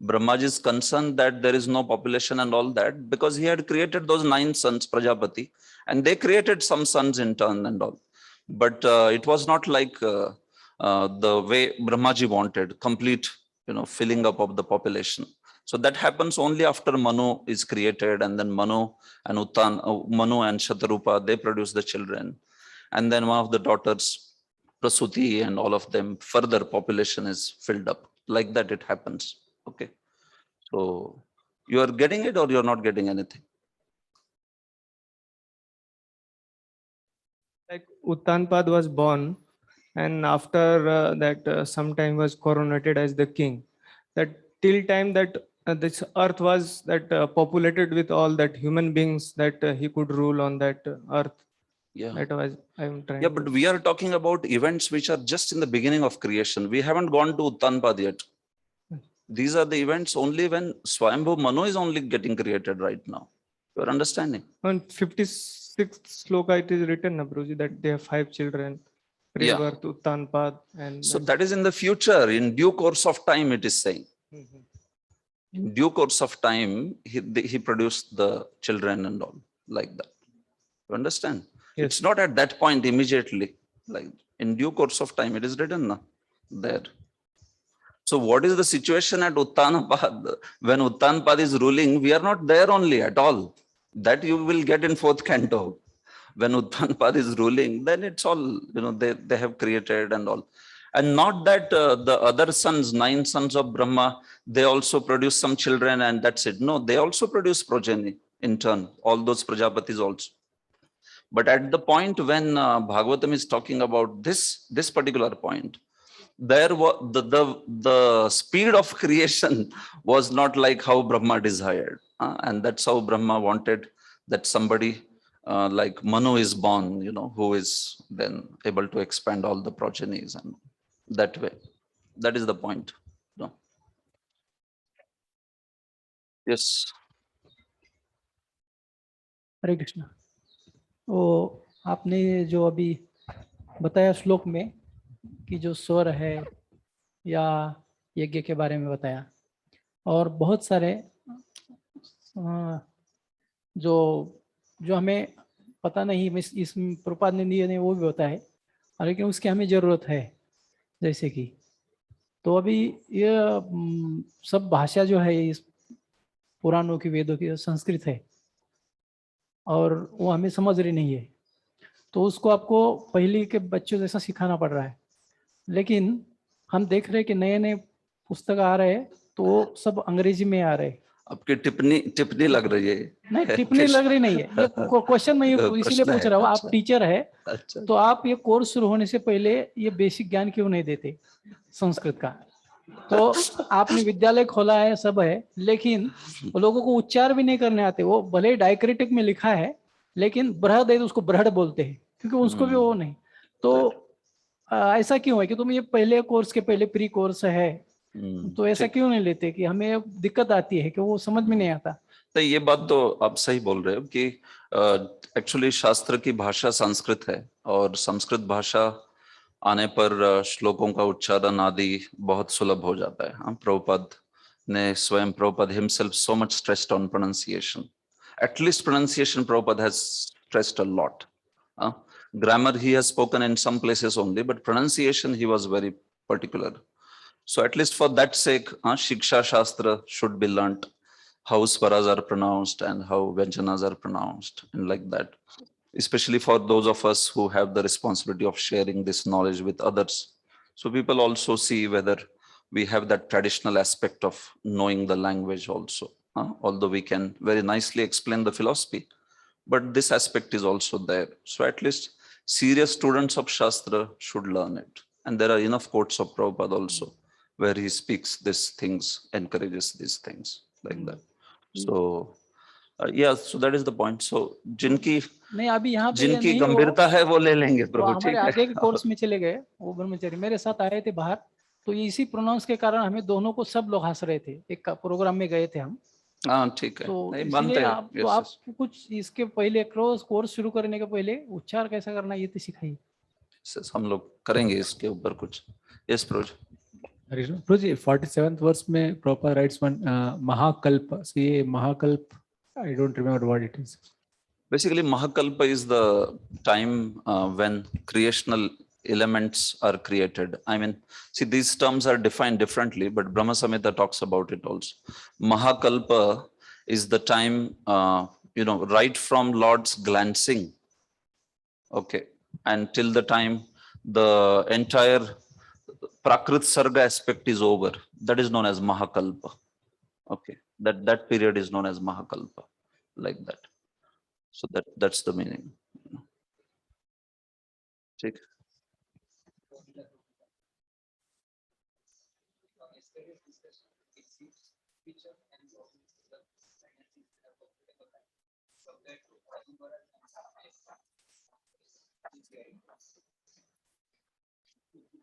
Brahmaji is concerned that there is no population and all that because he had created those 9 sons, Prajapati, and they created some sons in turn and all. But it was not like the way Brahmaji wanted, complete, filling up of the population. So that happens only after Manu is created, and then Manu and Shatarupa, they produce the children. And then one of the daughters, Prasuti, and all of them, further population is filled up. Like that it happens. Okay. So you are getting it or you're not getting anything? Like Uttanpad was born, and after that sometime was coronated as the king. That till time that this earth was that populated with all that human beings that he could rule on that earth. Yeah. That was I'm trying. Yeah, but we are talking about events which are just in the beginning of creation. We haven't gone to Uttanpad yet. These are the events only when Swayambhu Manu is only getting created right now. You are understanding? On 56th sloka it is written, Prabhuji, that they have 5 children. Yeah. Pre-birth, Uttanpad, and So that is in the future. In due course of time, it is saying. In due course of time, he produced the children and all like that. You understand? Yes. It's not at that point immediately. Like in due course of time, it is written there. So what is the situation at Uttanapad? When Uttanapad is ruling, we are not there only at all. That you will get in 4th canto. When Uttanapad is ruling, then it's all, they have created and all. And not that the other sons, 9 sons of Brahma, they also produce some children and that's it. No, they also produce progeny in turn, all those Prajapatis also. But at the point when Bhagavatam is talking about this particular point, there was the speed of creation was not like how Brahma desired. And that's how Brahma wanted that somebody like Manu is born, who is then able to expand all the progenies and that way. That is the point. Yes. हरे कृष्णा। वो आपने जो अभी बताया श्लोक में कि जो स्वर है या यज्ञ के बारे में बताया, और बहुत सारे जो हमें पता नहीं, इस प्रपाद ने दिए नहीं वो भी होता है, लेकिन उसकी हमें जरूरत है। जैसे कि तो अभी ये सब भाषा जो है इस पुराणों की, वेदों की, संस्कृत है और वो हमें समझ रही नहीं है, तो उसको आपको पहले के बच्चों जैसा सिखाना पड़ रहा है। लेकिन हम देख रहे हैं कि नए नए पुस्तक आ रहे हैं तो वो सब अंग्रेजी में आ रहे हैं। आपकी टिप्पणी लग रही है। नहीं, टिप्पणी लग रही नहीं है, ये क्वेश्चन नहीं, इसीलिए पूछ रहा हूँ। आप टीचर है, तो आप ये कोर्स शुरू होने से पहले ये बेसिक ज्ञान क्यों नहीं देते संस्कृत का? तो आपने विद्यालय खोला है, सब है, लेकिन लोगों को उच्चार भी नहीं करने आते। वो भले ही डायक्रिटिक में लिखा है, लेकिन बृहद है तो उसको बृहद बोलते हैं, क्योंकि उसको भी वो नहीं। तो ऐसा क्यों है कि तुम ये पहले कोर्स के पहले प्री कोर्स है, तो ऐसा क्यों नहीं लेते कि हमें दिक्कत आती है कि वो समझ में नहीं आता? तो ये बात तो आप सही बोल रहे हो कि एक्चुअली शास्त्र की भाषा संस्कृत है और संस्कृत भाषा आने पर श्लोकों का उच्चारण आदि बहुत सुलभ हो जाता है. हाँ, प्रभुपाद ने स्वयं Prabhupada himself so much stressed on pronunciation. At least pronunciation Prabhupada has stressed a lot. Grammar he has spoken in some places only, but pronunciation he was very particular. So at least for that sake, Shiksha Shastra should be learnt, how swaras are pronounced and how vyanjanas are pronounced, and like that. Especially for those of us who have the responsibility of sharing this knowledge with others. So people also see whether we have that traditional aspect of knowing the language also. Although we can very nicely explain the philosophy, but this aspect is also there. So at least serious students of Shastra should learn it. And there are enough quotes of Prabhupada also, where he speaks these things, encourages these things like that. So yeah, so that is the point. So जिनकी नहीं अभी यहाँ पे जिनकी नहीं गंभीरता है वो ले लेंगे वो प्रभु, हमारे ठीक है. आगे के कोर्स में चले गए, वो ब्रह्मचारी मेरे साथ आए थे बाहर, तो इसी प्रोनाउंस के कारण हमें दोनों को सब लोग हंस रहे थे, एक प्रोग्राम में गए थे हम. हाँ ठीक है, तो नहीं इसलिए बनते हैं. आप तो आप कुछ इसके पहले कोर्स शुरू करने के पहले उच्चार कैसा करना ये तो सिखाइए. हम लोग करेंगे इसके ऊपर कुछ. यस प्रभु. प्रभु जी 47th वर्स में प्रॉपर राइट्स वन महाकल्प, so ये महाकल्प I don't remember what it is. Basically, Mahakalpa is the time when creational elements are created. I mean, see, these terms are defined differently, but Brahma Samhita talks about it also. Mahakalpa is the time, right from Lord's glancing, okay, until the time the entire Prakrit Sarga aspect is over. That is known as Mahakalpa. Okay, that period is known as Mahakalpa, like that. So that's the meaning. Take.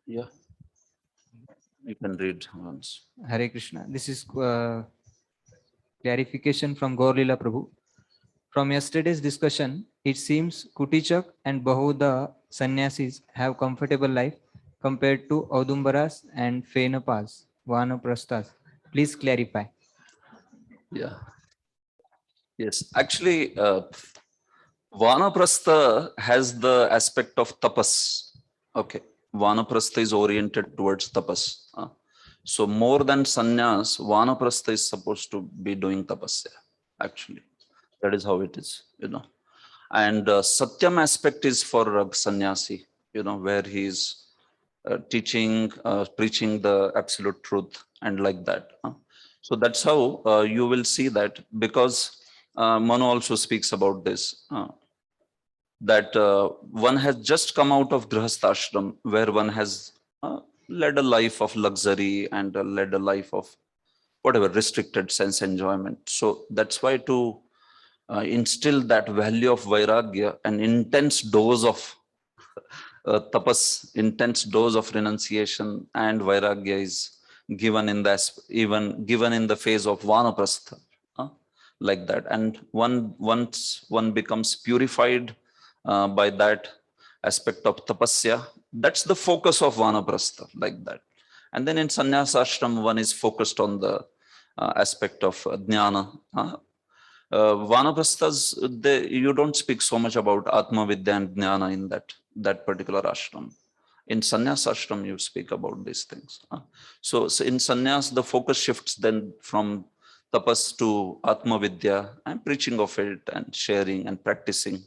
Yeah, you can read once. Hare Krishna. This is clarification from Gaurlila Prabhu. From yesterday's discussion, it seems Kutichak and Bahuda sannyasis have comfortable life compared to Audumbaras and Fenapas, Vanaprasthas. Please clarify. Yeah. Yes, actually, Vanaprastha has the aspect of tapas. Okay, Vanaprastha is oriented towards tapas. So more than sannyas, Vanaprastha is supposed to be doing tapasya. Actually, that is how it is, And Satyam aspect is for sannyasi, where he is teaching, preaching the absolute truth and like that. So that's how you will see that, because Manu also speaks about this, that one has just come out of Grihastha where one has led a life of luxury and led a life of whatever restricted sense enjoyment. So that's why to instill that value of Vairagya, an intense dose of tapas, intense dose of renunciation and Vairagya is given in the phase of Vanaprastha, like that. And once one becomes purified by that aspect of tapasya, that's the focus of Vanaprastha, like that. And then in sannyasa ashram, one is focused on the aspect of jnana. Vanaprasthas, you don't speak so much about Atma Vidya and Jnana in that particular ashram. In sannyas ashram, you speak about these things. So in sannyas, the focus shifts then from tapas to Atma Vidya and preaching of it and sharing and practicing,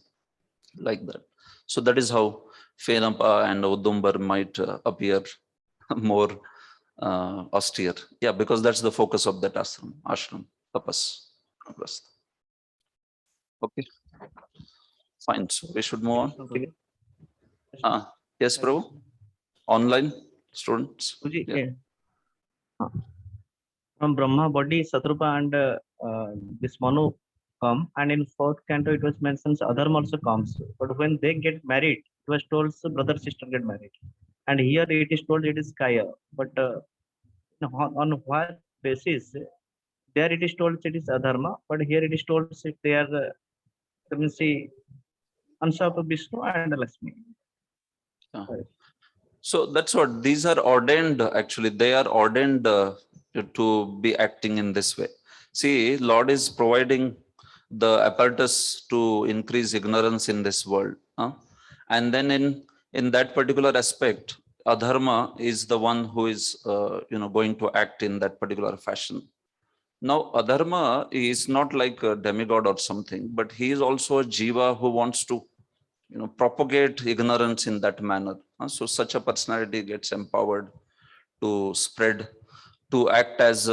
like that. So that is how Fenapa and Udumbar might appear more austere. Yeah, because that's the focus of that ashram, tapas. Okay, fine. So we should move on. Yes, Prabhu. Online students. Yeah. From Brahma body, Satrupa and this Manu come, and in fourth canto it was mentioned Adharma also comes. But when they get married, it was told brother sister get married, and here it is told it is Kaya. But on what basis? There it is told it is Adharma, but here it is told they are see Ansha of Vishnu and Lakshmi. So that's what these are ordained. Actually, they are ordained to be acting in this way. See, Lord is providing the apparatus to increase ignorance in this world, and then in that particular aspect, adharma is the one who is going to act in that particular fashion. Now, adharma is not like a demigod or something, but he is also a jiva who wants to propagate ignorance in that manner. So such a personality gets empowered to spread, to act as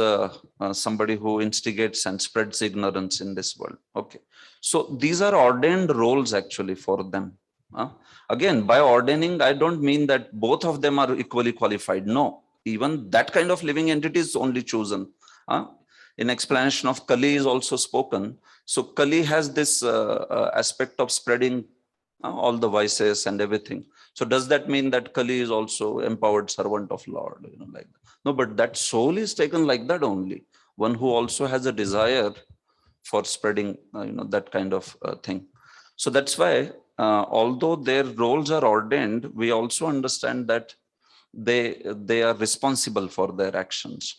somebody who instigates and spreads ignorance in this world. Okay, so these are ordained roles actually for them. Again, by ordaining, I don't mean that both of them are equally qualified. No, even that kind of living entity is only chosen. In explanation of Kali is also spoken. So Kali has this aspect of spreading all the vices and everything. So does that mean that Kali is also empowered servant of Lord? Like that? No, but that soul is taken like that only. One who also has a desire for spreading, that kind of thing. So that's why, although their roles are ordained, we also understand that they are responsible for their actions,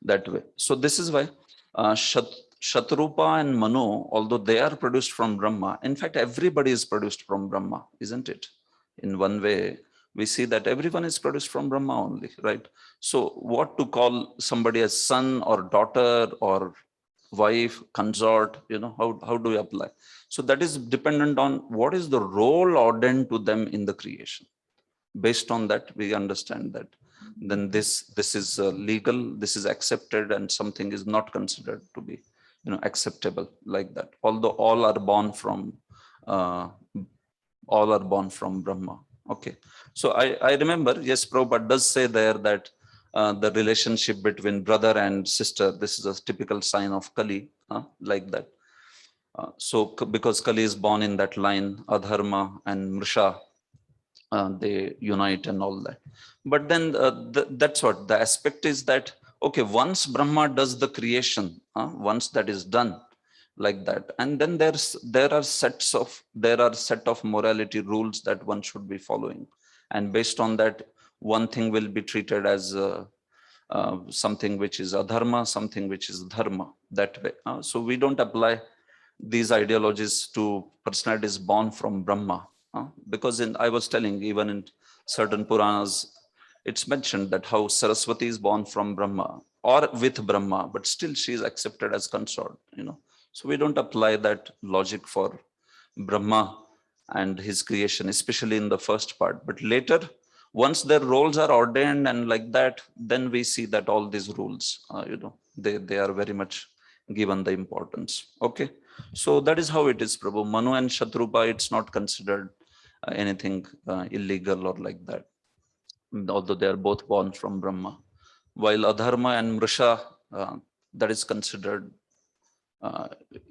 that way. So this is why Shatrupa and Manu, although they are produced from Brahma, in fact, everybody is produced from Brahma, isn't it? In one way, we see that everyone is produced from Brahma only, right? So what to call somebody as son or daughter or wife, consort, how do we apply? So that is dependent on what is the role ordained to them in the creation. Based on that, we understand that then this is legal, this is accepted, and something is not considered to be acceptable, like that. Although all are born from Brahma. Okay, so I remember, yes, Prabhupada does say there that the relationship between brother and sister, this is a typical sign of Kali, like that. Because Kali is born in that line, Adharma and Mrisha, they unite and all that. But then that's what the aspect is, that okay, once Brahma does the creation, once that is done like that, and then there are set of morality rules that one should be following, and based on that, one thing will be treated as something which is adharma, something which is dharma, that way. So we don't apply these ideologies to personalities born from Brahma. Because I was telling, even in certain Puranas, it's mentioned that how Saraswati is born from Brahma or with Brahma, but still she is accepted as consort. So we don't apply that logic for Brahma and his creation, especially in the first part. But later, once their roles are ordained and like that, then we see that all these rules, they are very much given the importance. Okay, so that is how it is, Prabhu. Manu and Shatrupa, it's not considered anything illegal or like that, although they are both born from Brahma. While Adharma and Mrisha, that is considered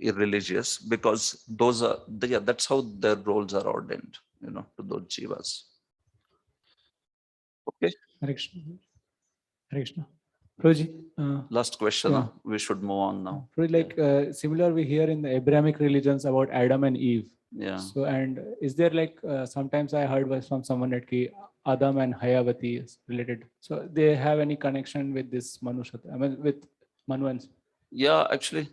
irreligious, because those are that's how their roles are ordained, to those jivas. Okay. Hare Krishna. Hare Krishna. Prabhuji, Last question. yeah. We should move on now. Prabhuji, similar we hear in the Abrahamic religions about Adam and Eve. Yeah. So, and is there sometimes I heard was from someone that Adam and Hayavati is related. So they have any connection with this Manu Shatra? I mean, with Manu and. Yeah, actually,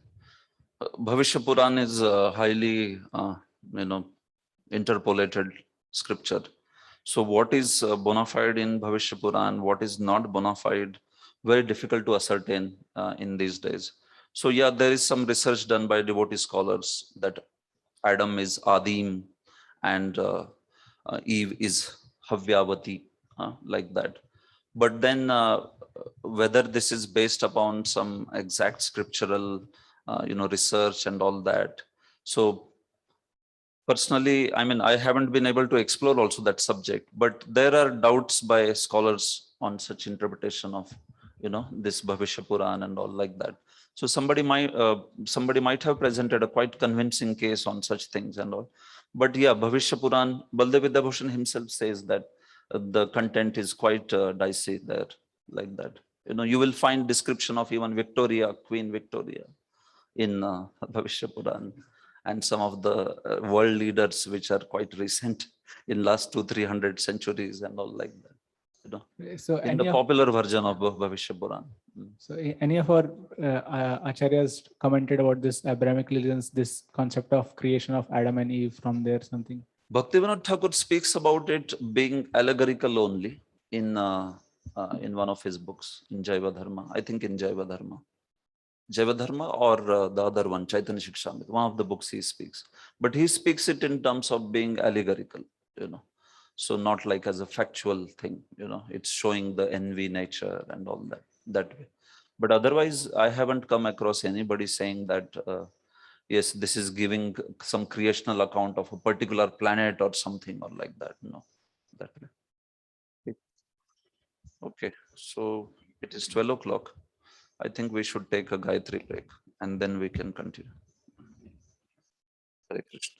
Bhavishya Puran is highly, interpolated scripture. So what is bona fide in Bhavishya Puran, what is not bona fide, very difficult to ascertain in these days. So yeah, there is some research done by devotee scholars that Adam is Adim and Eve is Havyavati, like that. But then whether this is based upon some exact scriptural, research and all that. So personally, I mean, I haven't been able to explore also that subject, but there are doubts by scholars on such interpretation of, this Bhavishya Puran and all like that. So somebody might have presented a quite convincing case on such things and all. But yeah, Bhavishya Puran, Baldev Vidyabhushan himself says that the content is quite dicey there, like that. You will find description of even Victoria, Queen Victoria, in Bhavishya Puran, and some of the world leaders which are quite recent in last 200-300 centuries and all like that. You know, So in the any of, popular version of Bhavishya Puran. so any of our acharyas commented about this Abrahamic religions, this concept of creation of Adam and Eve from there, something? Bhaktivinoda Thakur speaks about it being allegorical only in one of his books, in Jaiva Dharma. I think in Jaiva Dharma. Jaiva Dharma or the other one, Chaitanya Shikshamrita, one of the books he speaks. But he speaks it in terms of being allegorical, you know. So not like as a factual thing, you know, it's showing the envy nature and all that way. But otherwise, I haven't come across anybody saying that, yes, this is giving some creational account of a particular planet or something or like that. No, that way. Okay, so it is 12 o'clock. I think we should take a Gayatri break and then we can continue. Hare Krishna.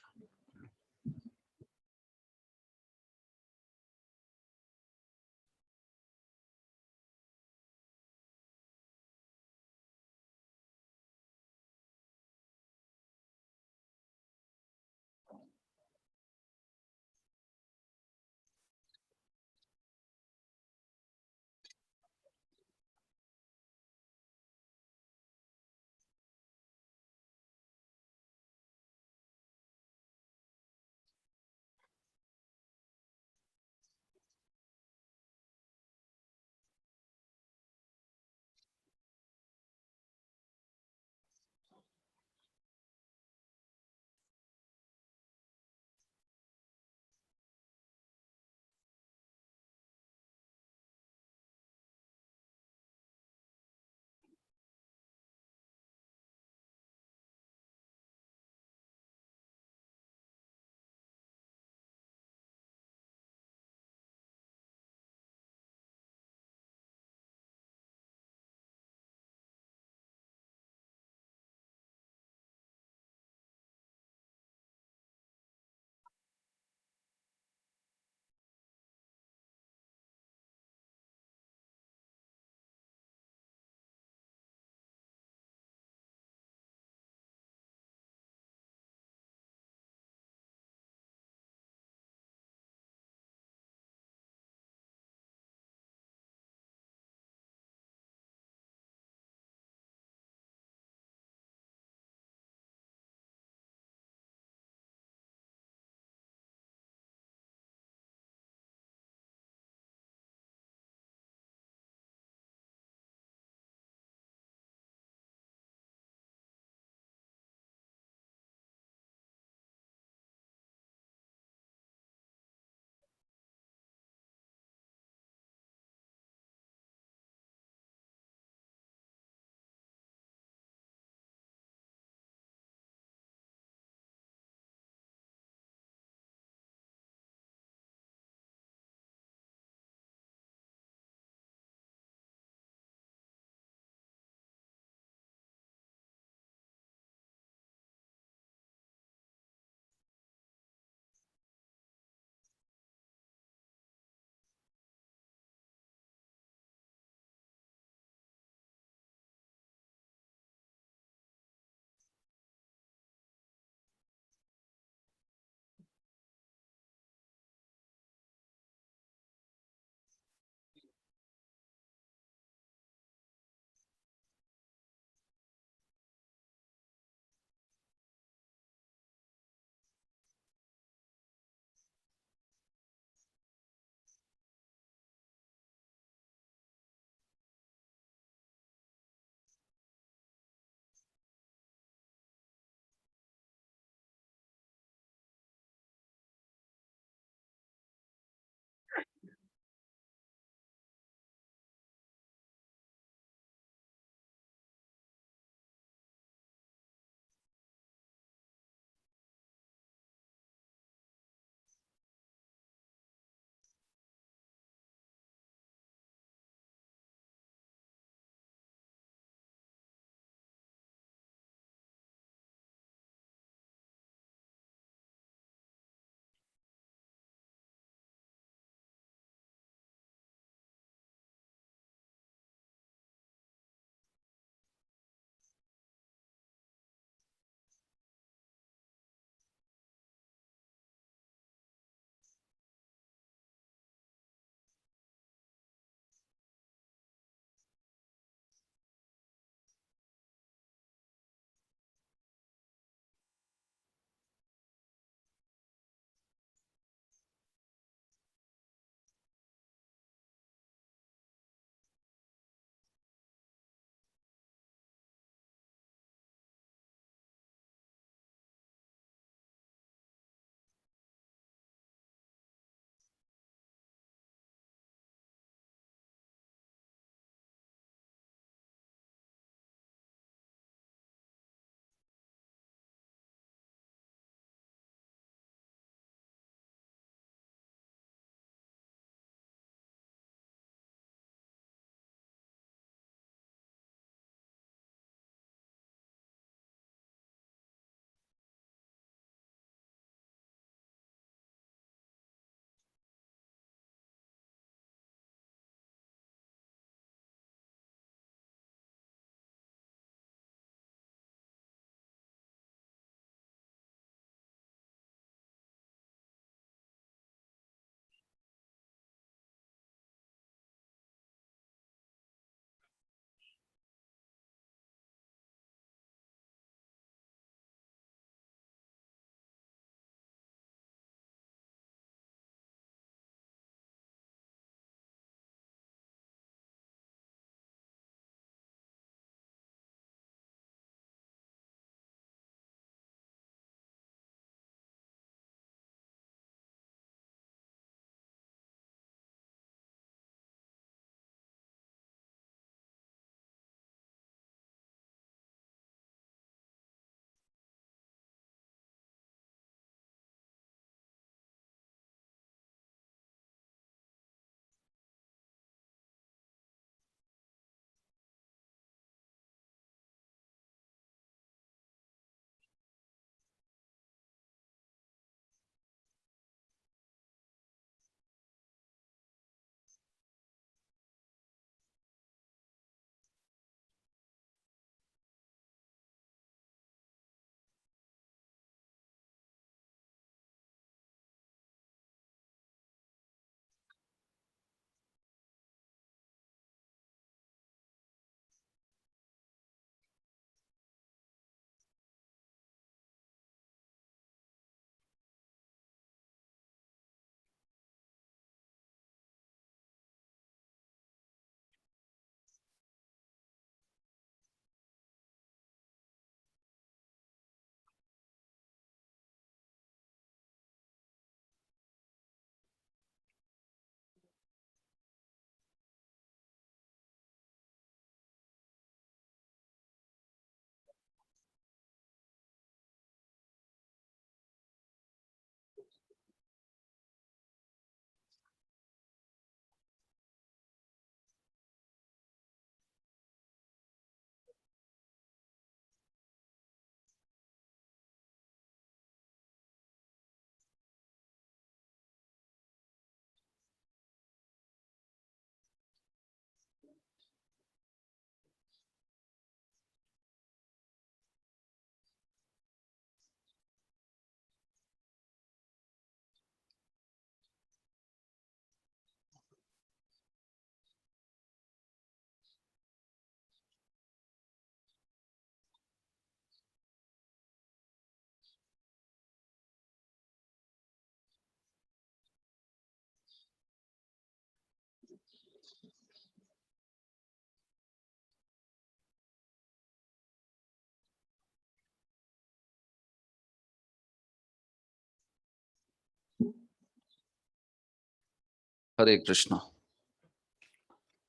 Hare Krishna.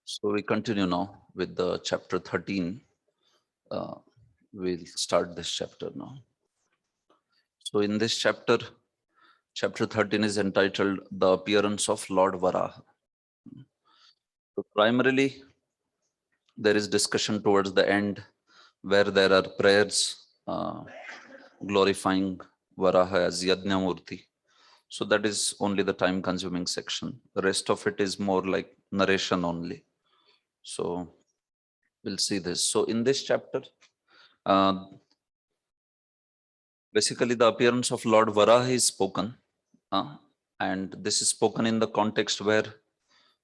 So we continue now with the chapter 13. We'll start this chapter now. So in this chapter, chapter 13 is entitled The Appearance of Lord Varaha. So primarily, there is discussion towards the end where there are prayers glorifying Varaha as Yajnamurti. So that is only the time consuming section. The rest of it is more like narration only. So we'll see this. So in this chapter, basically the appearance of Lord Varaha is spoken. And this is spoken in the context where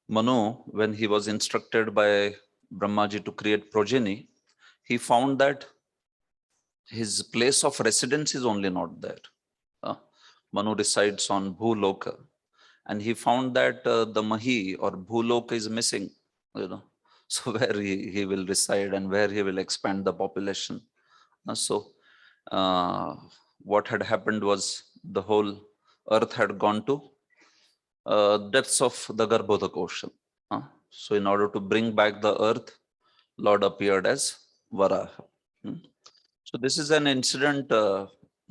Manu, when he was instructed by Brahmaji to create progeny, he found that his place of residence is only not there. Manu resides on Bhuloka, and he found that the Mahi or Bhuloka is missing, so where he will reside and where he will expand the population. What had happened was the whole earth had gone to depths of the Garbhodak ocean. So in order to bring back the earth, Lord appeared as Varaha. So this is an incident.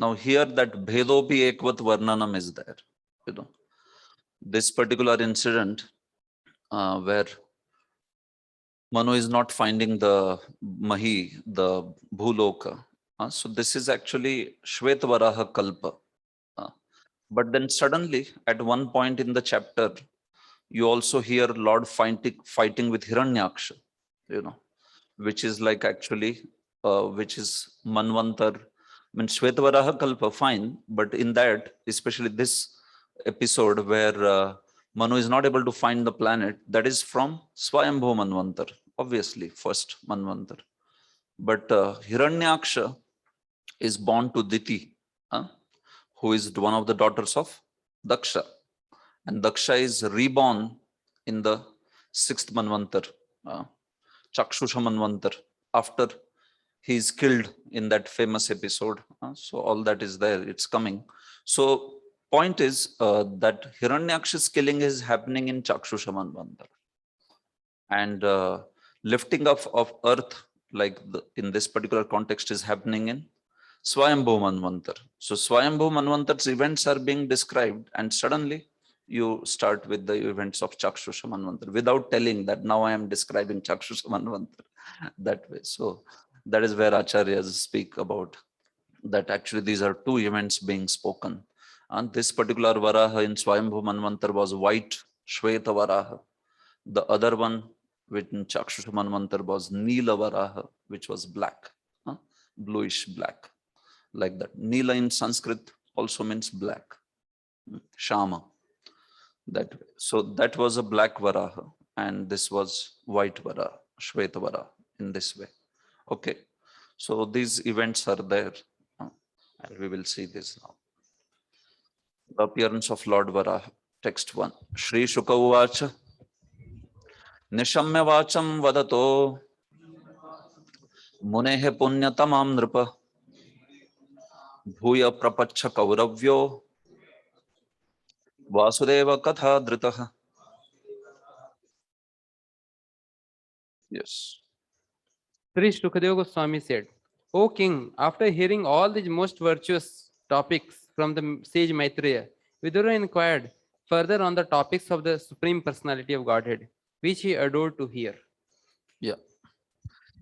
Now here that Bhedopi Ekvat Varnanam is there. This particular incident where Manu is not finding the Mahi, the Bhuloka. So this is actually Shvetavaraha Kalpa. But then suddenly at one point in the chapter, you also hear Lord fighting with Hiranyaksha, which is like actually, which is Manvantar. Means Shvetavaraha Kalpa, fine, but in that, especially this episode where Manu is not able to find the planet, that is from Swayambhu Manvantar, obviously, first Manvantar. But Hiranyaksha is born to Diti, who is one of the daughters of Daksha. And Daksha is reborn in the 6th Manvantar, Chakshusha Manvantar, after he is killed in that famous episode. So all that is there, it's coming. So point is that Hiranyaksha's killing is happening in Chakshusha Manvantar. And lifting up of earth, like in this particular context, is happening in Swayambhu Manvantar. So Swayambhu Manvantar's events are being described, and suddenly you start with the events of Chakshusha Manvantar without telling that now I am describing Chakshusha Manvantar that way. So that is where Acharyas speak about that actually these are two events being spoken. And this particular Varaha in Swayambhu Manvantar was white, Shweta Varaha. The other one in Chakshusha Manvantar was Neela Varaha, which was black, bluish black, like that. Neela in Sanskrit also means black, Shama, that way. So that was a black Varaha, and this was white Varaha, Shweta Varaha, in this way. Okay, so these events are there, and we will see this now. The appearance of Lord Varaha, text 1. Shri Shuka Uvacha Nishamya Vacham Vadato Munehe Punyatamam Nripa Bhuya Prapacha Kauravyo Vasudeva Katha Dritaha. Yes. Sri Shukadeva Goswami said, O king, after hearing all these most virtuous topics from the sage Maitreya, Vidura inquired further on the topics of the Supreme Personality of Godhead, which he adored to hear. Yeah.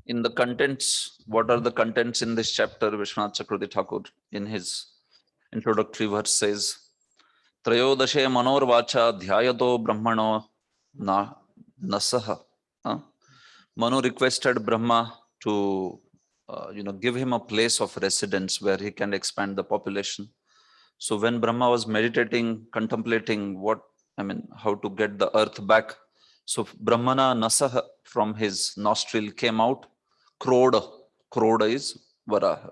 In the contents, what are the contents in this chapter? Vishwanath Chakravarti Thakur in his introductory verse says, Trayodashe Manor Vacha Dhyayato Brahmano Nasaha. Manu requested Brahma to give him a place of residence where he can expand the population. So when Brahma was meditating, contemplating how to get the earth back, so Brahmana Nasaha from his nostril came out, Kroda. Kroda is Varaha.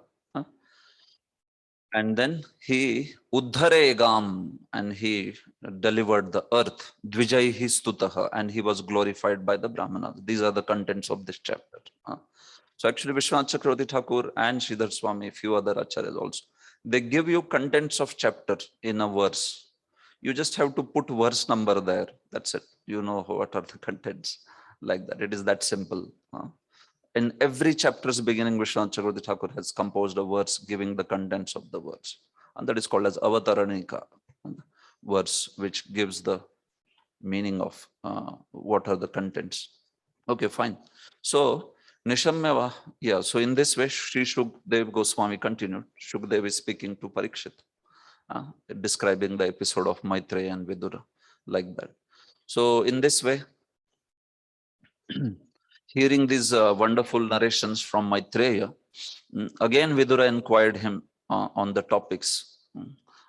And then he Uddharegam, and he delivered the earth, Dvijaihi Stutaha, and he was glorified by the Brahmanas. These are the contents of this chapter. So actually Vishwanath Chakravarti Thakur and Sridhar Swami, a few other acharyas also, they give you contents of chapter in a verse. You just have to put verse number there. That's it. You know what are the contents, like that. It is that simple. In every chapter's beginning, Vishwanath Chakravarti Thakur has composed a verse giving the contents of the verse. And that is called as Avataranika, verse which gives the meaning of what are the contents. Okay, fine. So, Nishamyava, yeah, so in this way, Sri Shukdev Goswami continued. Shukdev is speaking to Parikshit, describing the episode of Maitreya and Vidura, like that. So, in this way, hearing these wonderful narrations from Maitreya, again Vidura inquired him on the topics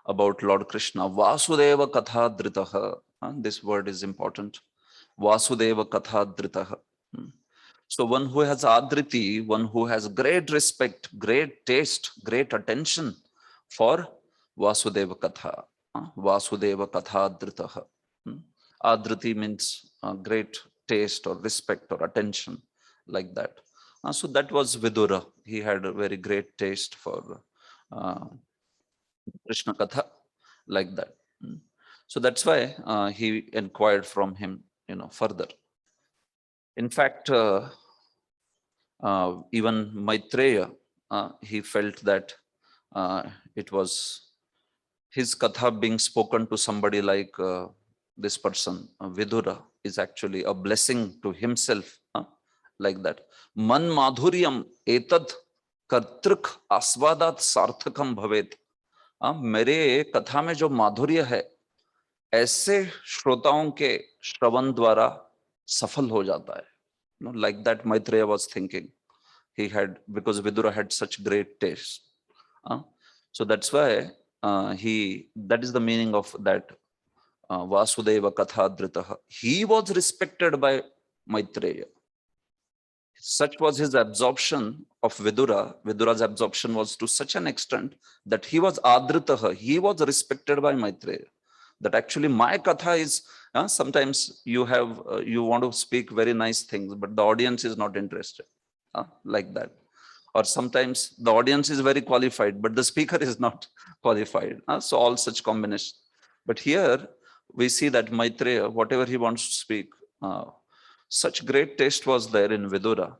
about Lord Krishna. Vasudeva Katha Dritaha. This word is important. Vasudeva Katha Dritaha. So one who has adriti, one who has great respect, great taste, great attention for Vasudeva Katha. Vasudeva Katha Dritaha. Adriti means great taste or respect or attention, like that. So that was Vidura. He had a very great taste for Krishna Katha, like that. So that's why he inquired from him, further. In fact, even Maitreya, he felt that it was his katha being spoken to somebody like this person, Vidura, is actually a blessing to himself, like that. Man madhuryam etad kartrik asvadat sarthakam bhavet. मेरे कथा में जो माधुर्य है, ऐसे श्रोताओं के श्रवण द्वारा सफल हो जाता है. Like that Maitreya was thinking. He had, because Vidura had such great taste. So that's why that is the meaning of that Vasudeva Kathadritaha. He was respected by Maitreya. Such was his absorption of Vidura. Vidura's absorption was to such an extent that he was Adritaha. He was respected by Maitreya. That actually my katha is, sometimes you want to speak very nice things, but the audience is not interested, like that. Or sometimes the audience is very qualified, but the speaker is not qualified. So all such combinations. But here we see that Maitreya, whatever he wants to speak, such great taste was there in Vidura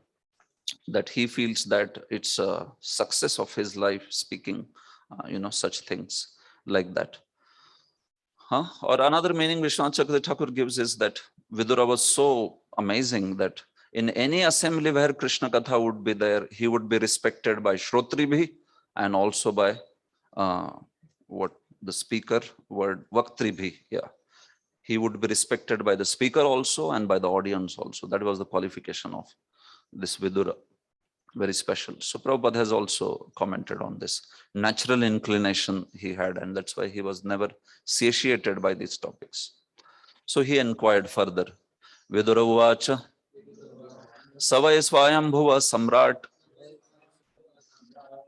that he feels that it's a success of his life speaking, such things, like that. Or another meaning Vishwanath Chakravarti Thakur gives is that Vidura was so amazing that in any assembly where Krishna Katha would be there, he would be respected by Shrotribhi and also by what the speaker word Vaktribhi. Yeah. He would be respected by the speaker also and by the audience also. That was the qualification of this Vidura. Very special. So Prabhupada has also commented on this natural inclination he had, and that's why he was never satiated by these topics. So he inquired further. Vidura uvacha savay swayambhuva samrat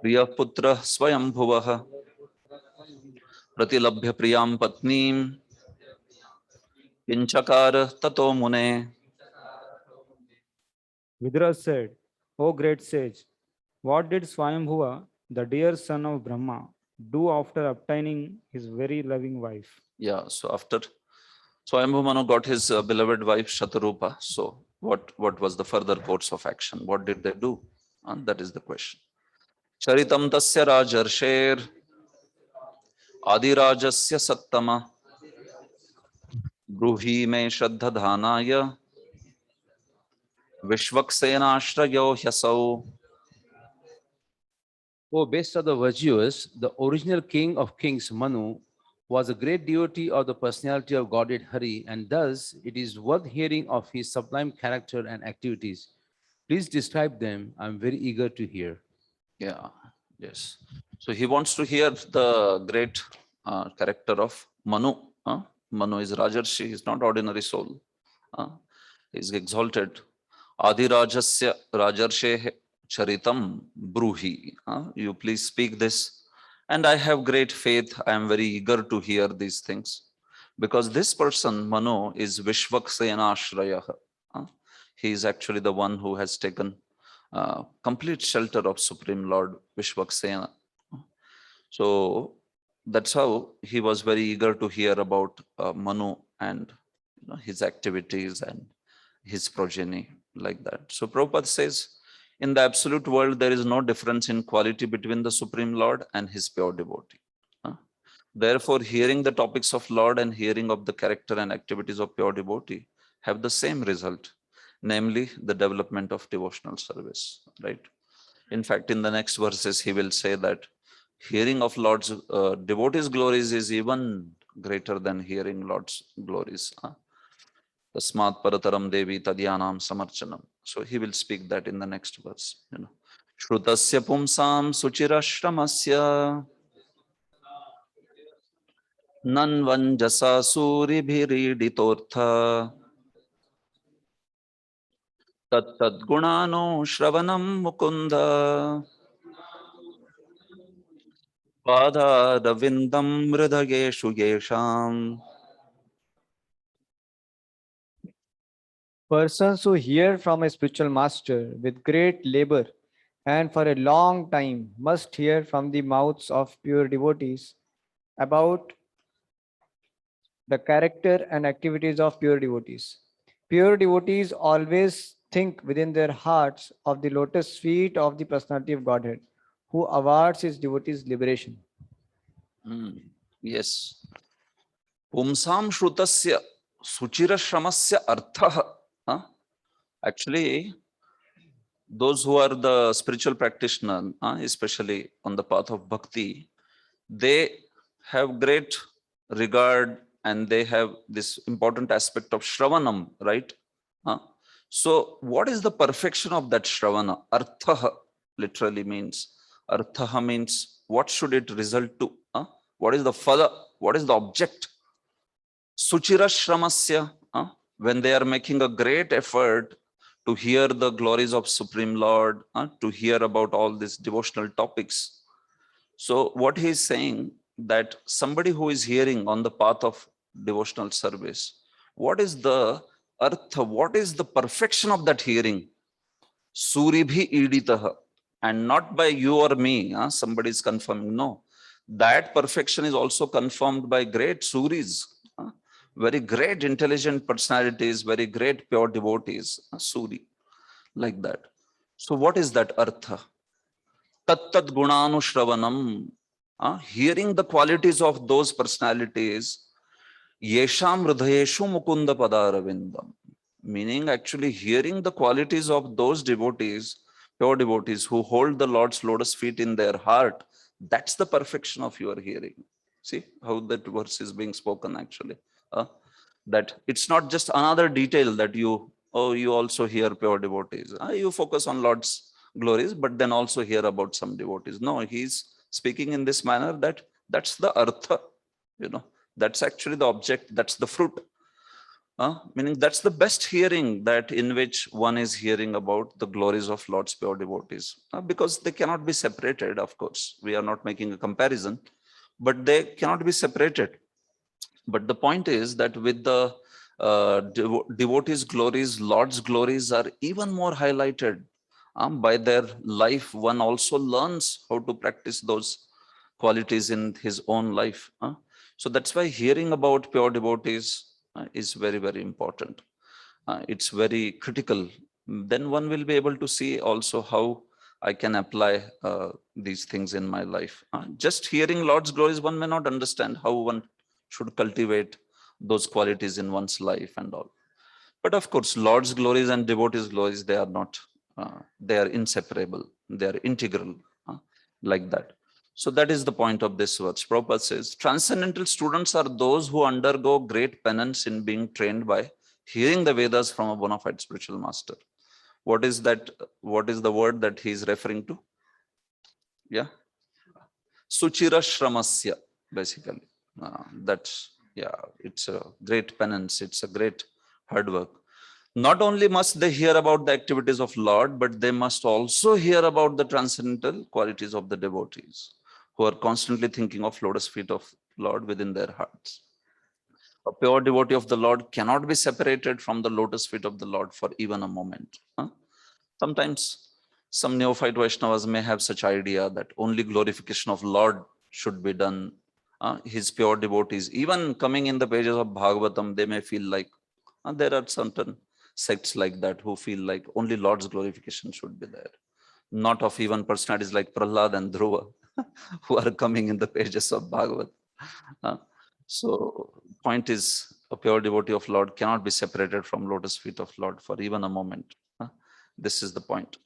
priya putra swayambhuva pratilabhya priyam patnim kinchakar tato mune. Vidura said, O great sage, what did Swayambhuva, the dear son of Brahma, do after obtaining his very loving wife? Yeah, so after Swayambhu Manu got his beloved wife Shatarupa, so what was the further course of action? What did they do? And that is the question. Charitam tasya rajarsher adirajasya sattama bruhi me shraddha dhanaya vishvaksenashrayo hyasau. Oh, best of the virtuous, the original king of kings, Manu, was a great devotee of the personality of Godhead Hari, and thus it is worth hearing of his sublime character and activities. Please describe them. I'm very eager to hear. Yeah, yes. So he wants to hear the great character of Manu. Manu is Rajarshi, he is not ordinary soul. He is exalted. Adirajasya Rajarshe Charitam Bruhi. You please speak this. And I have great faith. I am very eager to hear these things. Because this person, Manu, is Vishvaksena Ashraya. He is actually the one who has taken complete shelter of Supreme Lord Vishvaksena. So that's how he was very eager to hear about Manu and his activities and his progeny, like that. So Prabhupada says, in the absolute world, there is no difference in quality between the Supreme Lord and his pure devotee. Therefore, hearing the topics of Lord and hearing of the character and activities of pure devotee have the same result, namely the development of devotional service, right? In fact, in the next verses, he will say that hearing of Lord's devotees' glories is even greater than hearing Lord's glories. Tasmat parataram devi tadyanam samarchanam. So he will speak that in the next verse. Shrutasya pumsam suchirashramasya nanvanjasa suribhiriditortha tattadgunano shravanam mukunda padadavindam mridageshu yesham. Persons who hear from a spiritual master with great labor and for a long time must hear from the mouths of pure devotees about the character and activities of pure devotees. Pure devotees always think within their hearts of the lotus feet of the personality of Godhead, who awards his devotees liberation. Yes. Pumsam shrutasya suchirashramasya artha. Actually, those who are the spiritual practitioner, especially on the path of bhakti, they have great regard and they have this important aspect of shravanam, right? So what is the perfection of that shravana? Artha literally means, artha means what should it result to? What is the phala? What is the object? Suchirashramasya, when they are making a great effort to hear the glories of Supreme Lord, to hear about all these devotional topics. So what he is saying, that somebody who is hearing on the path of devotional service, what is the artha, what is the perfection of that hearing? Suribhi iditaha, and not by you or me, somebody is confirming, no. That perfection is also confirmed by great suris, very great intelligent personalities, very great pure devotees, suri, like that. So what is that artha? Tattat gunanushravanam, hearing the qualities of those personalities, yesham hridayeshu mukunda padaravindam, meaning actually hearing the qualities of those devotees, pure devotees who hold the Lord's lotus feet in their heart. That's the perfection of your hearing. See how that verse is being spoken actually. That it's not just another detail that you also hear pure devotees. You focus on Lord's glories, but then also hear about some devotees. No, he's speaking in this manner that that's the artha, that's actually the object, that's the fruit. Meaning that's the best hearing, that in which one is hearing about the glories of Lord's pure devotees, because they cannot be separated. Of course, we are not making a comparison, but they cannot be separated. But the point is that with the devotees' glories, Lord's glories are even more highlighted. By their life, one also learns how to practice those qualities in his own life. So that's why hearing about pure devotees is very, very important. It's very critical. Then one will be able to see also how I can apply these things in my life. Just hearing Lord's glories, one may not understand how one should cultivate those qualities in one's life and all. But of course, Lord's glories and devotees' glories, they are not, they are inseparable, they are integral, like that. So that is the point of this verse. Prabhupada says, transcendental students are those who undergo great penance in being trained by hearing the Vedas from a bona fide spiritual master. What is that? What is the word that he is referring to? Yeah. Suchira Shramasya, basically. That's, yeah, it's a great penance. It's a great hard work. Not only must they hear about the activities of Lord, but they must also hear about the transcendental qualities of the devotees who are constantly thinking of lotus feet of Lord within their hearts. A pure devotee of the Lord cannot be separated from the lotus feet of the Lord for even a moment. Sometimes some neophyte Vaishnavas may have such idea that only glorification of Lord should be done his pure devotees. Even coming in the pages of Bhagavatam, they may feel like there are certain sects like that who feel like only Lord's glorification should be there. Not of even personalities like Prahlad and Dhruva, who are coming in the pages of Bhagavad. So point is, a pure devotee of Lord cannot be separated from lotus feet of Lord for even a moment. This is the point.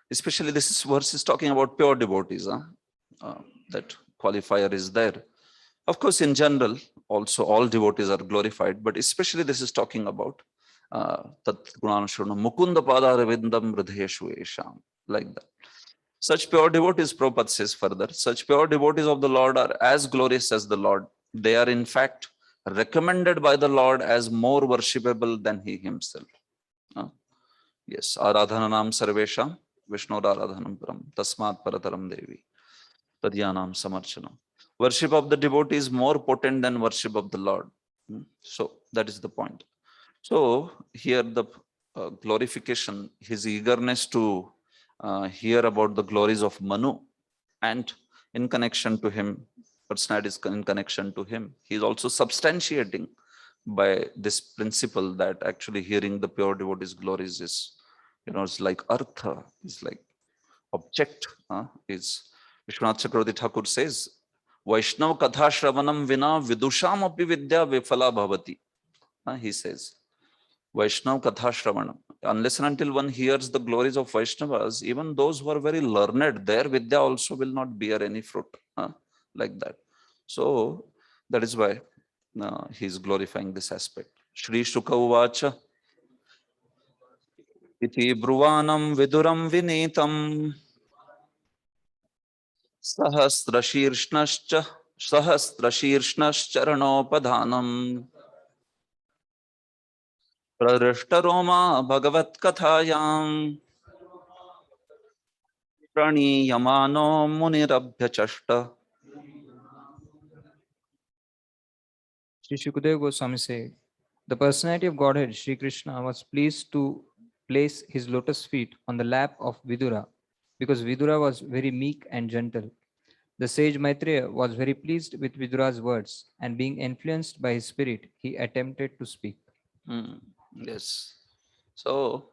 Especially this verse is talking about pure devotees. That qualifier is there. Of course, in general, also all devotees are glorified, but especially this is talking about Tat Gunanashurna Mukunda Padarvindam Hridayeshu Esham, like that. Such pure devotees, Prabhupada says further, such pure devotees of the Lord are as glorious as the Lord. They are in fact recommended by the Lord as more worshipable than he himself. Yes, Aradhananam Sarvesham, Vishnu Aradhanam Param, Tasmat Parataram Devi, Tadyanam Samarchanam. Worship of the devotee is more potent than worship of the Lord. So that is the point. So here the glorification, his eagerness to hear about the glories of Manu, and in connection to him, personality is in connection to him. He is also substantiating by this principle that actually hearing the pure devotee's glories is, it's like artha, is like object. Is Vishwanath Chakravarti Thakur says, Vaishnav Katha Shravanam Vina Vidusham Api Vidya Vifala Bhavati. He says, Vaishnav Katha Shravanam. Unless and until one hears the glories of Vaishnavas, even those who are very learned, their Vidya also will not bear any fruit. Like that. So that is why he is glorifying this aspect. Shri Shuka Uvacha Iti Bruvanam Viduram Vinetam Sahasrashiršnascha Sahasrashiršnascharanopadahanam Prarishtaroma Bhagavat Kathayam Praniyamano Munirabhyachashta. Sri Shukadeva Goswami said, the personality of Godhead, Sri Krishna, was pleased to place his lotus feet on the lap of Vidura, because Vidura was very meek and gentle. The sage Maitreya was very pleased with Vidura's words, and being influenced by his spirit, he attempted to speak. Yes. So,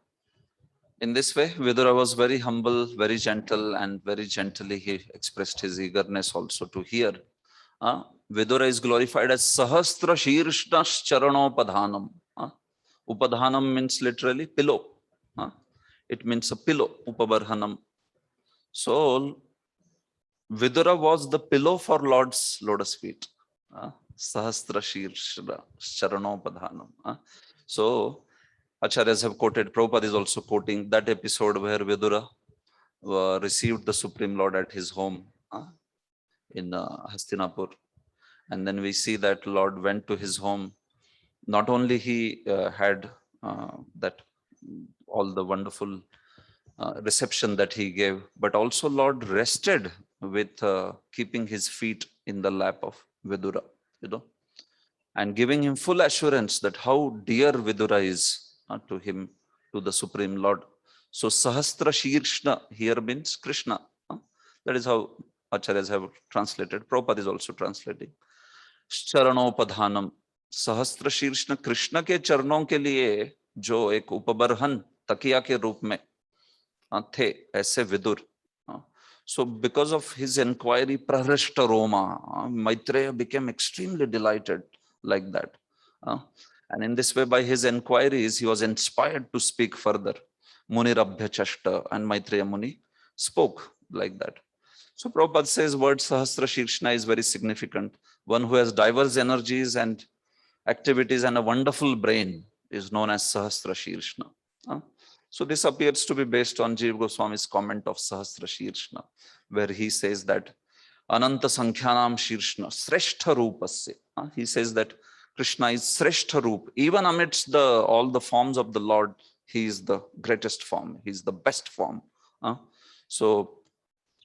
in this way, Vidura was very humble, very gentle, and very gently he expressed his eagerness also to hear. Vidura is glorified as Sahasra Shirshnash Charanopadhanam. Upadhanam means literally pillow. It means a pillow, Upabarhanam. So, Vidura was the pillow for Lord's lotus feet. Sahasra Shirshna Charanopadhanam. So, Acharyas have quoted, Prabhupada is also quoting that episode where Vidura received the Supreme Lord at his home in Hastinapur. And then we see that Lord went to his home. Not only he had that all the wonderful reception that he gave, but also Lord rested with keeping his feet in the lap of Vidura, and giving him full assurance that how dear Vidura is to him, to the Supreme Lord. So Sahasra Shirshna here means Krishna. That is how Acharyas have translated. Prabhupada is also translating. Charanopadhanam. सहस्त्र शीर्षण कृष्ण के चरणों के लिए जो एक उपबरहन तकिया के रूप में थे, ऐसे Vidur. So because of his inquiry, Prarishta Roma, Maitreya became extremely delighted like that. And in this way, by his inquiries, he was inspired to speak further. Munirabhyachashta, and Maitreya Muni spoke like that. So Prabhupada says word Sahasra Shirshna is very significant. One who has diverse energies and activities and a wonderful brain is known as Sahasra Shirshna. So this appears to be based on Jiva Goswami's comment of Sahasra Shirshna, where he says that Ananta Sankhyanam Shirshna Sreshtha Rupasya. He says that Krishna is Sreshtha Rup. Even amidst all the forms of the Lord, he is the greatest form. He is the best form. So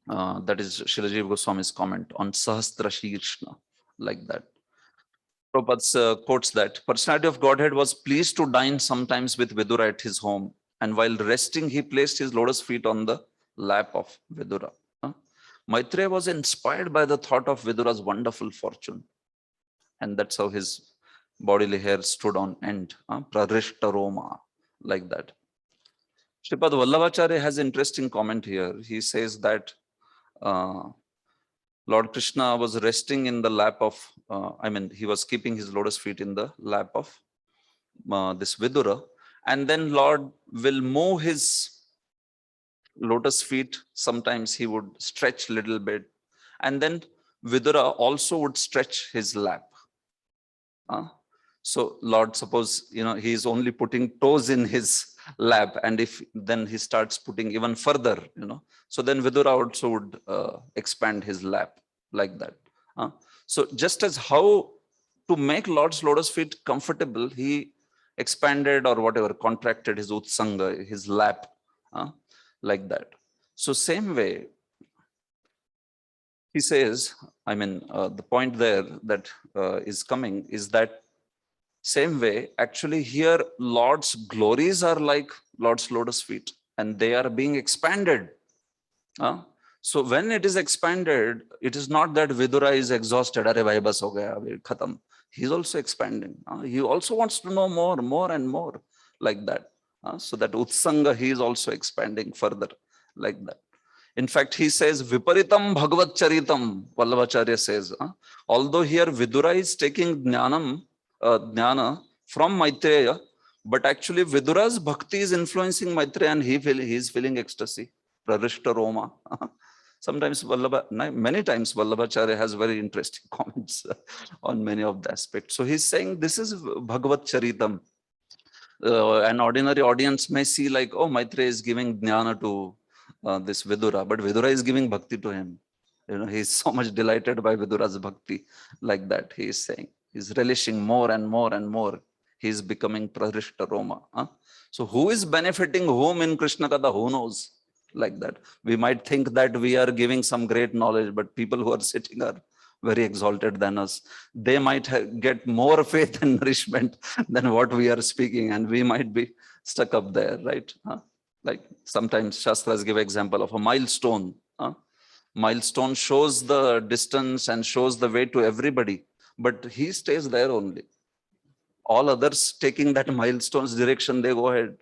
that is Srila Jiva Goswami's comment on Sahasra Shirshna, like that. Prabhupada quotes that personality of Godhead was pleased to dine sometimes with Vidura at his home, and while resting, he placed his lotus feet on the lap of Vidura. Maitreya was inspired by the thought of Vidura's wonderful fortune. And that's how his bodily hair stood on end, prarishta Roma, like that. Sripad Vallabhacharya has interesting comment here. He says that Lord Krishna was resting in the lap of, he was keeping his lotus feet in the lap of this Vidura. And then Lord will move his lotus feet. Sometimes he would stretch a little bit. And then Vidura also would stretch his lap. So Lord, suppose, he is only putting toes in his lap, and if then he starts putting even further, so then Vidura also would expand his lap like that. So just as how to make Lord's lotus feet comfortable, he expanded or whatever, contracted his utsanga, his lap, like that. So same way, he says, the point there that is coming is that same way, actually here, Lord's glories are like Lord's lotus feet, and they are being expanded. So when it is expanded, it is not that Vidura is exhausted. Arey bhai, bas ho gaya, abhi khatam. He is also expanding. He also wants to know more and more, like that. So that utsanga, he is also expanding further, like that. In fact, he says, Viparitam Bhagavat Charitam, Vallabhacharya says. Although here Vidura is taking jnana from Maitreya, but actually Vidura's bhakti is influencing Maitreya, and he is feeling ecstasy. Prarishta Roma. Sometimes many times Vallabhacharya has very interesting comments on many of the aspects. So he's saying this is Bhagavat Charitam. An ordinary audience may see like, oh, Maitreya is giving jnana to this Vidura, but Vidura is giving bhakti to him. He is so much delighted by Vidura's bhakti, like that. He is saying, he's relishing more and more and more. He is becoming Prarishta Roma. So who is benefiting whom in Krishna Katha? Who knows? Like that. We might think that we are giving some great knowledge, but people who are sitting are very exalted than us. They might get more faith and nourishment than what we are speaking, and we might be stuck up there, right? Like sometimes Shastras give example of a milestone. Milestone shows the distance and shows the way to everybody, but he stays there only. All others taking that milestone's direction, they go ahead,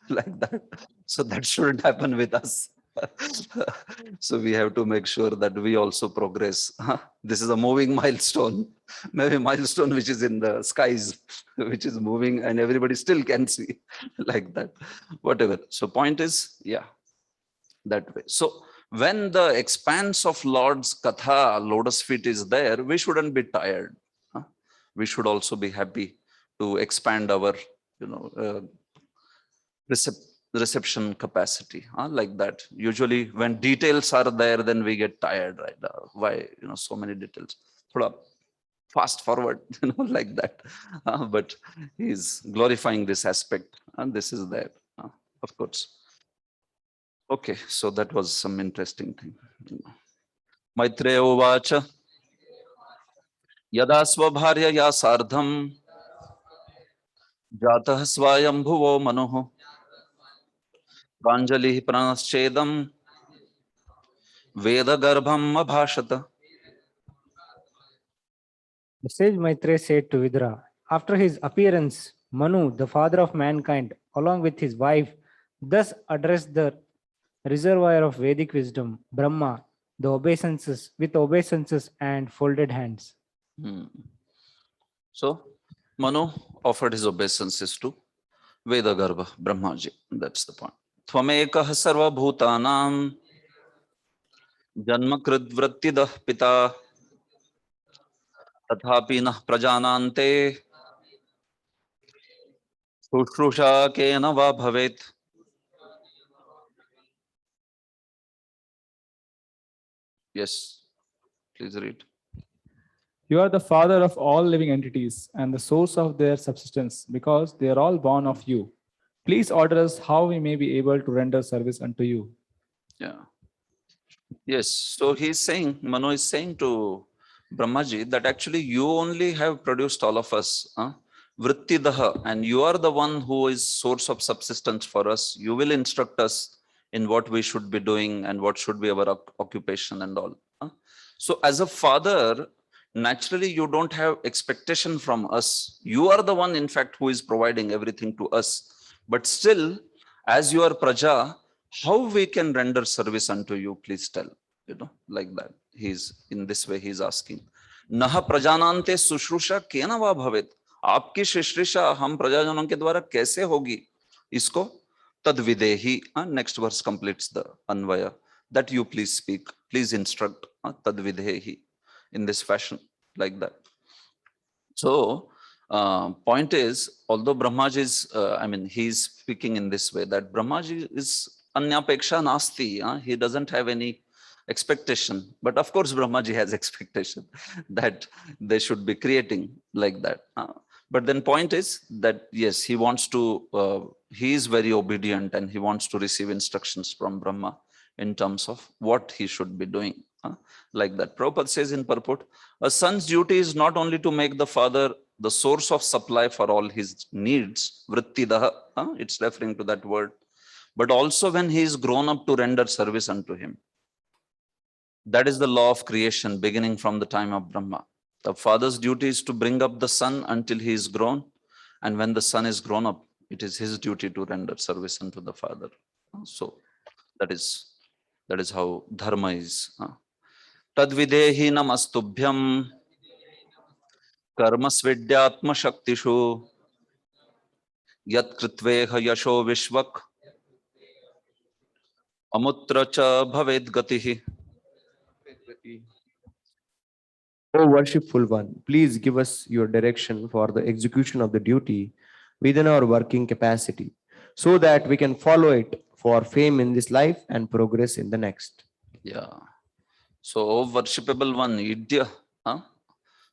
like that. So that shouldn't happen with us. So we have to make sure that we also progress. This is a moving milestone, maybe milestone which is in the skies, which is moving and everybody still can see, like that, whatever. So point is, yeah, that way. So when the expanse of Lord's Katha, lotus feet is there, we shouldn't be tired. We should also be happy to expand our, reception capacity, like that. Usually when details are there, then we get tired, right? Why, so many details. Thoda fast forward, like that. But he's glorifying this aspect, and this is there, of course. Okay, so that was some interesting thing. Maitreya Uvacha Yada Swabharya Sardham Jatah Swayambhuvo Manoho Pranjali Pranaschedam Veda Garbham Abhashata. The sage Maitreya said to Vidura, after his appearance, Manu, the father of mankind, along with his wife, thus addressed the reservoir of Vedic wisdom, Brahma, with obeisances and folded hands. So Manu offered his obeisances to Veda Garbha, Brahmaji. That's the point. Tvamekah sarva bhutanam janmakrit vrittidah pita tathapi nah prajanante shushrushha kena va bhavet. Yes, please read. You are the father of all living entities and the source of their subsistence, because they are all born of you. Please order us how we may be able to render service unto you. Yeah. Yes. So he's saying, Manu is saying to Brahmaji that actually you only have produced all of us. Vrittidaha, and you are the one who is source of subsistence for us. You will instruct us. in what we should be doing and what should be our occupation and all. So as a father, naturally you don't have expectation from us. You are the one, in fact, who is providing everything to us. But still, as you are praja, how we can render service unto you, please tell. Like that. He's in this way, he's asking. Naha prajanante sushrusha kena va bhavet. आपकी शुश्रूषा हम प्रजाजनों के द्वारा कैसे होगी? इसको tad videhi. Next verse completes the anvaya. That you please speak, please instruct. Tad videhi. In this fashion, like that. So point is, although Brahmaji is, he's speaking in this way, that Brahmaji is anyapeksha nasti. He doesn't have any expectation. But of course, Brahmaji has expectation that they should be creating like that. But then point is that, yes, he wants to, he is very obedient and he wants to receive instructions from Brahma in terms of what he should be doing. Like that. Prabhupada says in purport, a son's duty is not only to make the father the source of supply for all his needs, vrittidaha, it's referring to that word, but also when he is grown up to render service unto him. That is the law of creation beginning from the time of Brahma. The father's duty is to bring up the son until he is grown, and when the son is grown up, it is his duty to render service unto the father. So that is how dharma is. Tadvidehi namastubhyam karmasvidyatma shaktishu yat kritveha yasho vishvak amutra cha bhaved gatihi. O worshipful one, please give us your direction for the execution of the duty within our working capacity, so that we can follow it for fame in this life and progress in the next. Yeah. So, O worshipable one, Idya,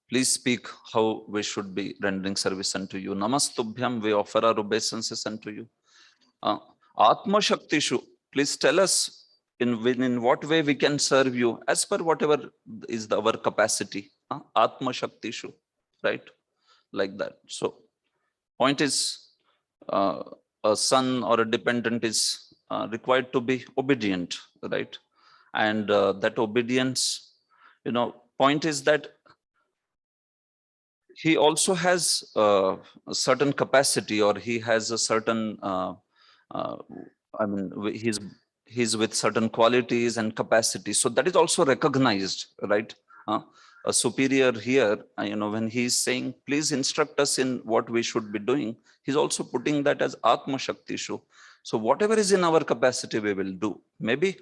please speak how we should be rendering service unto you. Namastubhyam, we offer our obeisances unto you. Atma Shaktishu, please tell us in what way we can serve you as per whatever is our capacity. Atma Shaktishu, right? Like that. So, point is, a son or a dependent is required to be obedient, right? And that obedience, point is that he also has a certain capacity, or he has a certain, he's with certain qualities and capacities. So that is also recognized, right? A superior here, when he's saying, please instruct us in what we should be doing, he's also putting that as Atma Shaktishu. So whatever is in our capacity, we will do. Maybe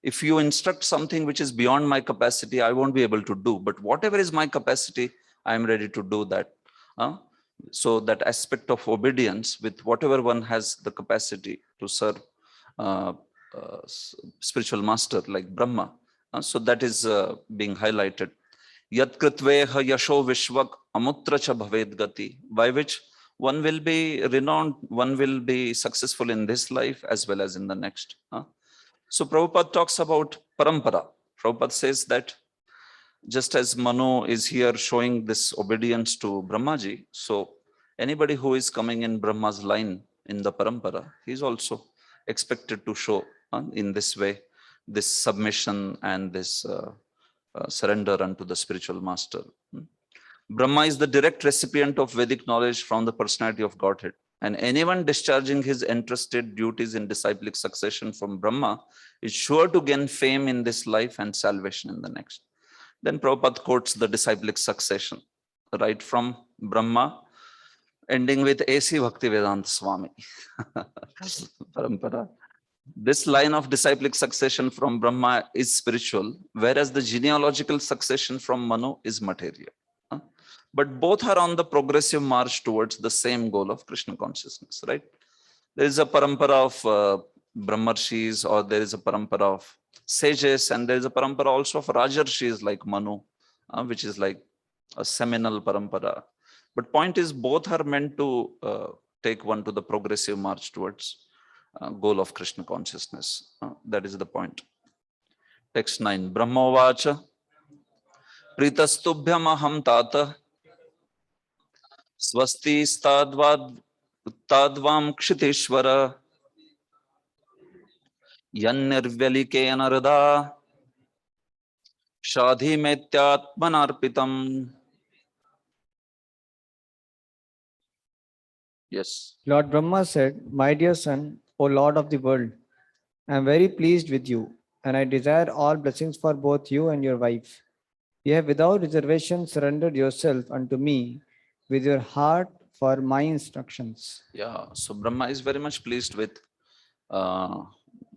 if you instruct something which is beyond my capacity, I won't be able to do. But whatever is my capacity, I am ready to do that. So that aspect of obedience with whatever one has the capacity to serve spiritual master like Brahma. So that is being highlighted. Yat kritveha yasho vishvak amutra cha bhaved gati, by which one will be renowned, one will be successful in this life as well as in the next. So Prabhupada talks about parampara. Prabhupada says that just as Manu is here showing this obedience to Brahmaji, so anybody who is coming in Brahma's line in the parampara, he is also expected to show in this way this submission and this surrender unto the spiritual master. Brahma is the direct recipient of Vedic knowledge from the personality of Godhead. And anyone discharging his entrusted duties in disciplic succession from Brahma is sure to gain fame in this life and salvation in the next. Then Prabhupada quotes the disciplic succession, right from Brahma, ending with A.C. Bhaktivedanta Swami. Parampara. This line of disciplic succession from Brahma is spiritual, whereas the genealogical succession from Manu is material. But both are on the progressive march towards the same goal of Krishna consciousness, right? There is a parampara of Brahmarshis, or there is a parampara of sages, and there is a parampara also of Rajarshis like Manu, which is like a seminal parampara. But point is, both are meant to take one to the progressive march towards goal of Krishna consciousness. That is the point. Text 9. Brahmavacha Pritastubhyam aham tata Swasti stadvam kshiteshvara Yannirvyalikeyan hृदा Shadhi metyatmanarpitam. Yes. Lord Brahma said, My dear son, O Lord of the world, I am very pleased with you, and I desire all blessings for both you and your wife. You have without reservation surrendered yourself unto me with your heart for my instructions. Yeah, so Brahma is very much pleased with uh,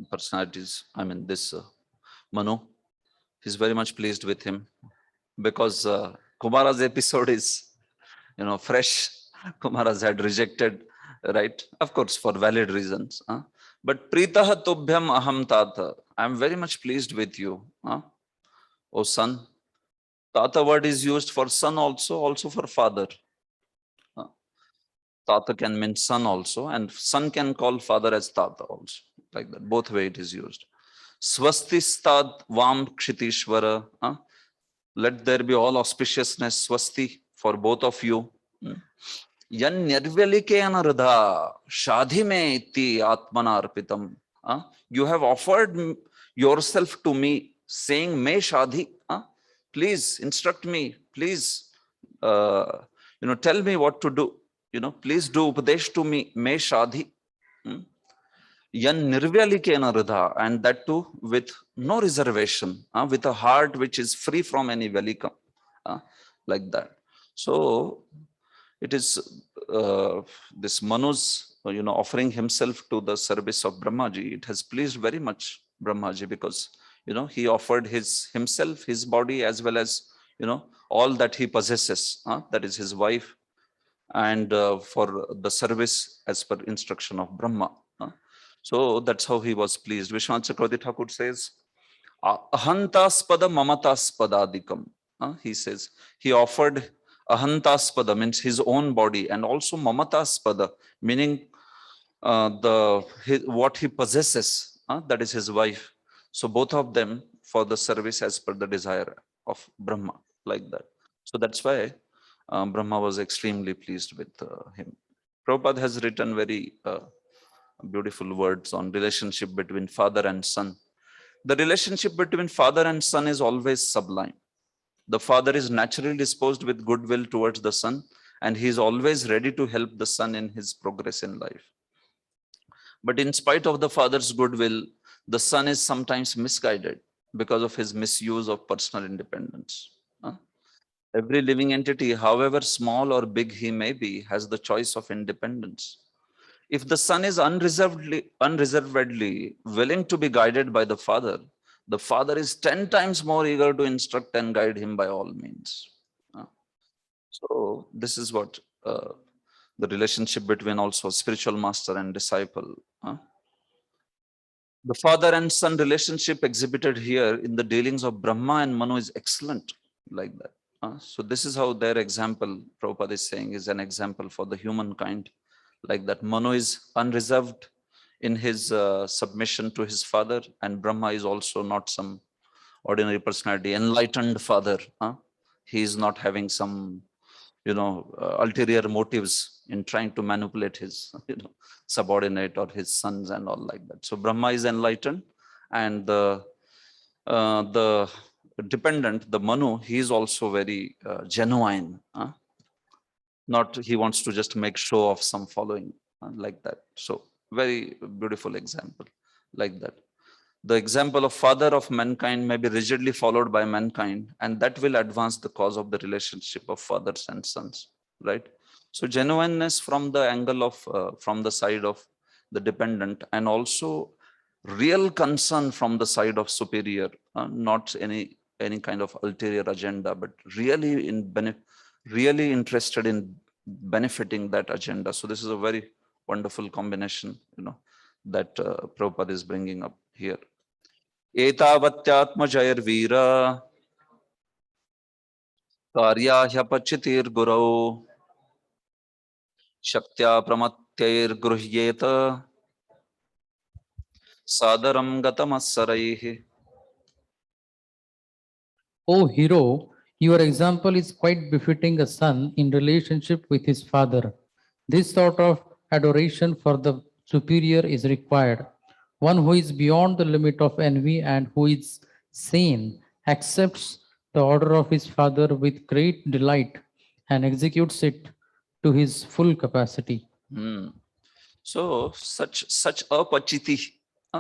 personalities. I mean, this Manu, he's very much pleased with him because Kumara's episode is, fresh. Kumaras had rejected, right? Of course, for valid reasons. But Pritaha Tubhyam Aham Tata, I'm very much pleased with you, O son. Tata word is used for son also for father. Tata can mean son also, and son can call father as Tata also, like that. Both way it is used. Swasti stad vam kshitishvara. Let there be all auspiciousness, swasti, for both of you. Yan nirvyalikeyan hृदा shadhi me iti atmana arpitam. You have offered yourself to me, saying, me shadhi. Please instruct me. Please, tell me what to do. Please do upadesh to me. Me shadhi. Yan nirvyalikeyan hृदा, and that too with no reservation, with a heart which is free from any velikam, like that. So it is this Manu's, offering himself to the service of Brahmaji. It has pleased very much Brahmaji because, he offered himself, his body, as well as, all that he possesses, that is his wife, and for the service as per instruction of Brahma. So that's how he was pleased. Vishwanath Chakravarti Thakur says, ahantaspada mamataspadadikam. He says, he offered ahantaspada, means his own body, and also mamataspada, meaning what he possesses, that is his wife. So both of them for the service as per the desire of Brahma, like that. So that's why Brahma was extremely pleased with him. Prabhupada has written very beautiful words on relationship between father and son. The relationship between father and son is always sublime. The father is naturally disposed with goodwill towards the son, and he is always ready to help the son in his progress in life. But in spite of the father's goodwill, the son is sometimes misguided because of his misuse of personal independence. Every living entity, however small or big he may be, has the choice of independence. If the son is unreservedly willing to be guided by the father is 10 times more eager to instruct and guide him by all means. So this is what the relationship between also spiritual master and disciple. The father and son relationship exhibited here in the dealings of Brahma and Manu is excellent, like that. So this is how their example, Prabhupada is saying, is an example for the humankind, like that. Manu is unreserved in his submission to his father, and Brahma is also not some ordinary personality, enlightened father. He is not having some, ulterior motives in trying to manipulate his, subordinate or his sons and all like that. So Brahma is enlightened, and the dependent, the Manu, he is also very genuine. Not he wants to just make show of some following, like that. So very beautiful example, like that. The example of father of mankind may be rigidly followed by mankind, and that will advance the cause of the relationship of fathers and sons, right? So genuineness from the angle of, from the side of the dependent, and also real concern from the side of superior, not any kind of ulterior agenda, but really really interested in benefiting that agenda. So this is a very wonderful combination, that Prabhupada is bringing up here. Etavatyatmajayarvira karyahyapachyitir gurau shaktya pramatyair gruhyeta sadaram gatamasaraihi. O hero, your example is quite befitting a son in relationship with his father. This sort of adoration for the superior is required. one who is beyond the limit of envy and who is sane, accepts the order of his father with great delight and executes it to his full capacity. Hmm. So such apachiti,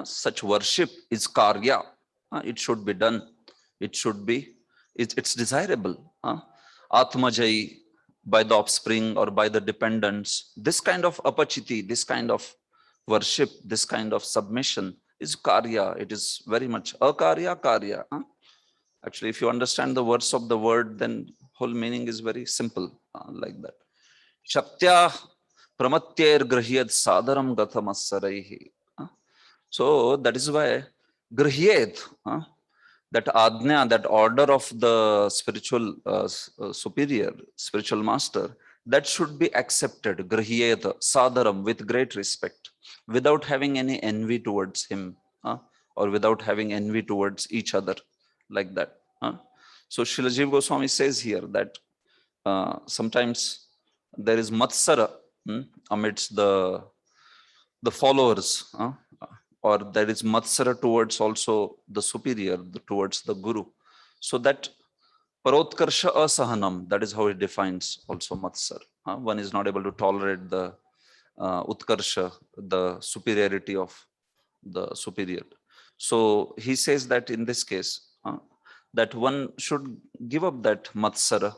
such worship is karya. It should be done. It should be. It's desirable. Atmajai, by the offspring or by the dependents. This kind of apachiti, this kind of worship, this kind of submission is karya. It is very much akarya karya. Actually, if you understand the words of the word, then whole meaning is very simple, like that. Shaktya pramatyair grahyad sadaram gathamasaraihi. So that is why grahyed, that ajna, that order of the spiritual superior, spiritual master, that should be accepted, grahyed sadaram, with great respect, without having any envy towards him, or without having envy towards each other, like that. So Srila Jiva Goswami says here that sometimes there is matsara amidst the followers, or there is matsara towards also the superior, towards the guru. So that parotkarsha asahanam, that is how it defines also matsar. One is not able to tolerate the utkarsha, the superiority of the superior. So he says that in this case, that one should give up that matsara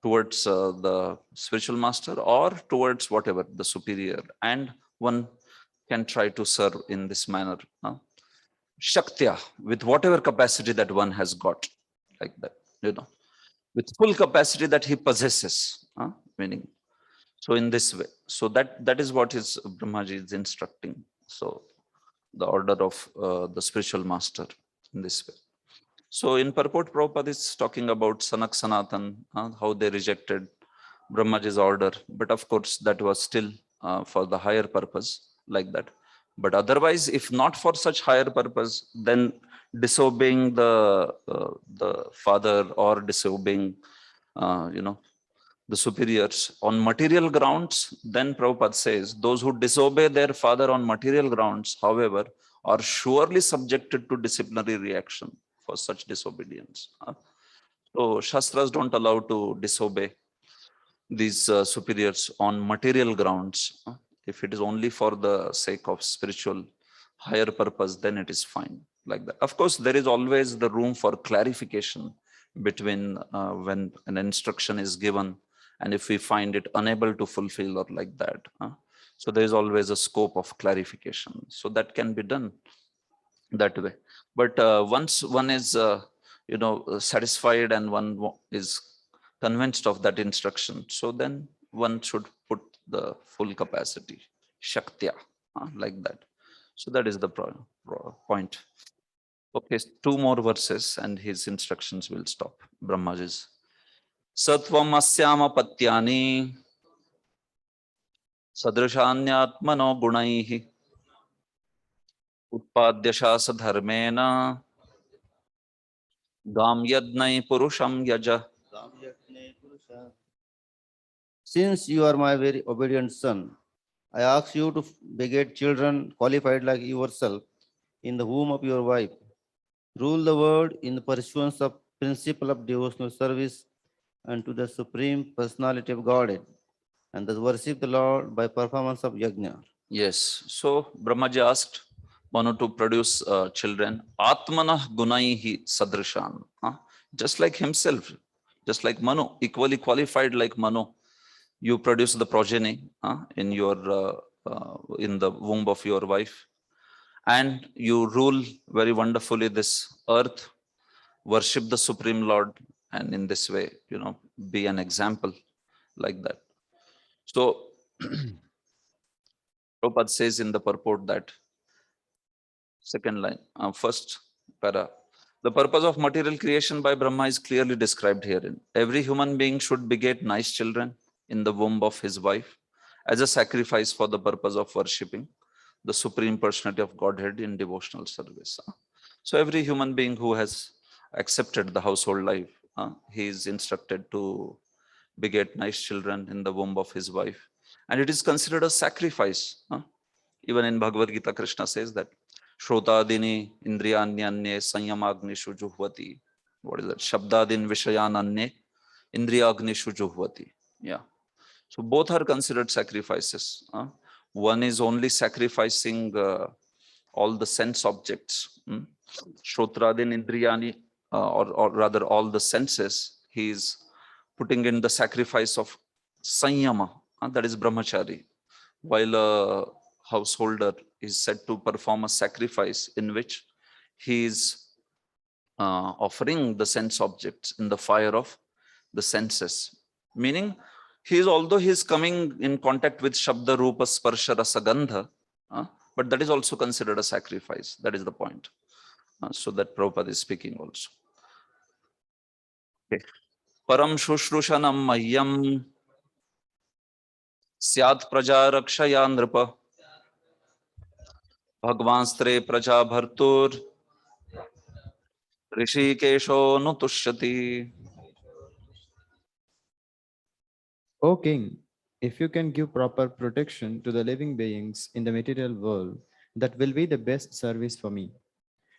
towards the spiritual master or towards whatever the superior, and one can try to serve in this manner, shaktya, with whatever capacity that one has got, like that, with full capacity that he possesses, meaning. So in this way, so that is what is Brahmaji is instructing. So the order of the spiritual master in this way. So in purport, Prabhupada is talking about Sanak Sanatan, how they rejected Brahmaji's order. But of course, that was still for the higher purpose, like that. But otherwise, if not for such higher purpose, then disobeying the father or disobeying, the superiors on material grounds, then Prabhupada says, those who disobey their father on material grounds, however, are surely subjected to disciplinary reaction for such disobedience. So Shastras don't allow to disobey these superiors on material grounds. If it is only for the sake of spiritual higher purpose, then it is fine, like that. Of course, there is always the room for clarification between when an instruction is given and if we find it unable to fulfill or like that. So there is always a scope of clarification. So that can be done that way. But once one is satisfied and one is convinced of that instruction, so then one should put the full capacity, shaktya, like that. So that is the point. Okay, two more verses and his instructions will stop. Brahmaji's. Satvam asyama patyani sadrishanyatmano gunaihi utpadyashasa dharmena gam yadnai purusham yaja. Since you are my very obedient son, I ask you to beget children qualified like yourself in the womb of your wife. Rule the world in the pursuance of principle of devotional service unto the Supreme Personality of Godhead, and thus worship the Lord by performance of yajna. Yes. So Brahmaji asked Manu to produce children. Atmanah gunaihi sadrishan. Just like himself, just like Manu, equally qualified like Manu. You produce the progeny in your in the womb of your wife, and you rule very wonderfully this earth, worship the Supreme Lord, and in this way, be an example like that. So Prabhupada says in the purport that second line, first para. The purpose of material creation by Brahma is clearly described herein. Every human being should beget nice children in the womb of his wife as a sacrifice for the purpose of worshipping the Supreme Personality of Godhead in devotional service. So every human being who has accepted the household life, he is instructed to beget nice children in the womb of his wife. And it is considered a sacrifice Even in Bhagavad Gita, Krishna says that Shrotadini Indriyanyanye Sanyamagnishu Juhvati. What is that? Shabdadin Vishayananye Indriyagnishu Juhvati. Yeah. So both are considered sacrifices. One is only sacrificing all the sense objects. Shrotradin Indriyani, or rather all the senses, he is putting in the sacrifice of Sanyama, that is Brahmachari. While a householder is said to perform a sacrifice in which he is offering the sense objects in the fire of the senses. Meaning, although he is coming in contact with Shabda, Rupa, Sparsha, Rasa, Gandha, but that is also considered a sacrifice. That is the point. So that Prabhupada is speaking also. Okay. Param Shushrushanam Mahyam Syat Praja Rakshaya Nripa Bhagvanstre Praja Bhartur Rishikesho Nutushyati. O king, if you can give proper protection to the living beings in the material world, that will be the best service for me.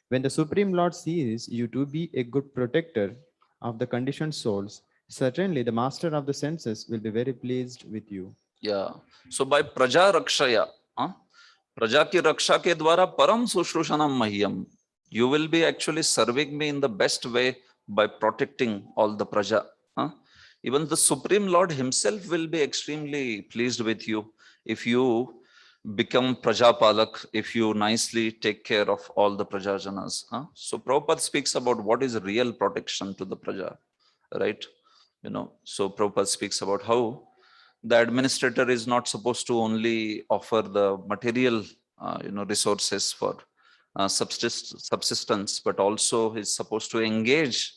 When the Supreme Lord sees you to be a good protector of the conditioned souls, certainly the master of the senses will be very pleased with you. Yeah. So by Praja Rakshaya, Praja ki Raksha ke dwara Param Sushrushanam Mahyam, you will be actually serving me in the best way by protecting all the Praja. Even the Supreme Lord himself will be extremely pleased with you if you become Prajapalak, if you nicely take care of all the Prajajanas. So Prabhupada speaks about what is real protection to the Praja, right? So Prabhupada speaks about how the administrator is not supposed to only offer the material resources for subsistence, but also is supposed to engage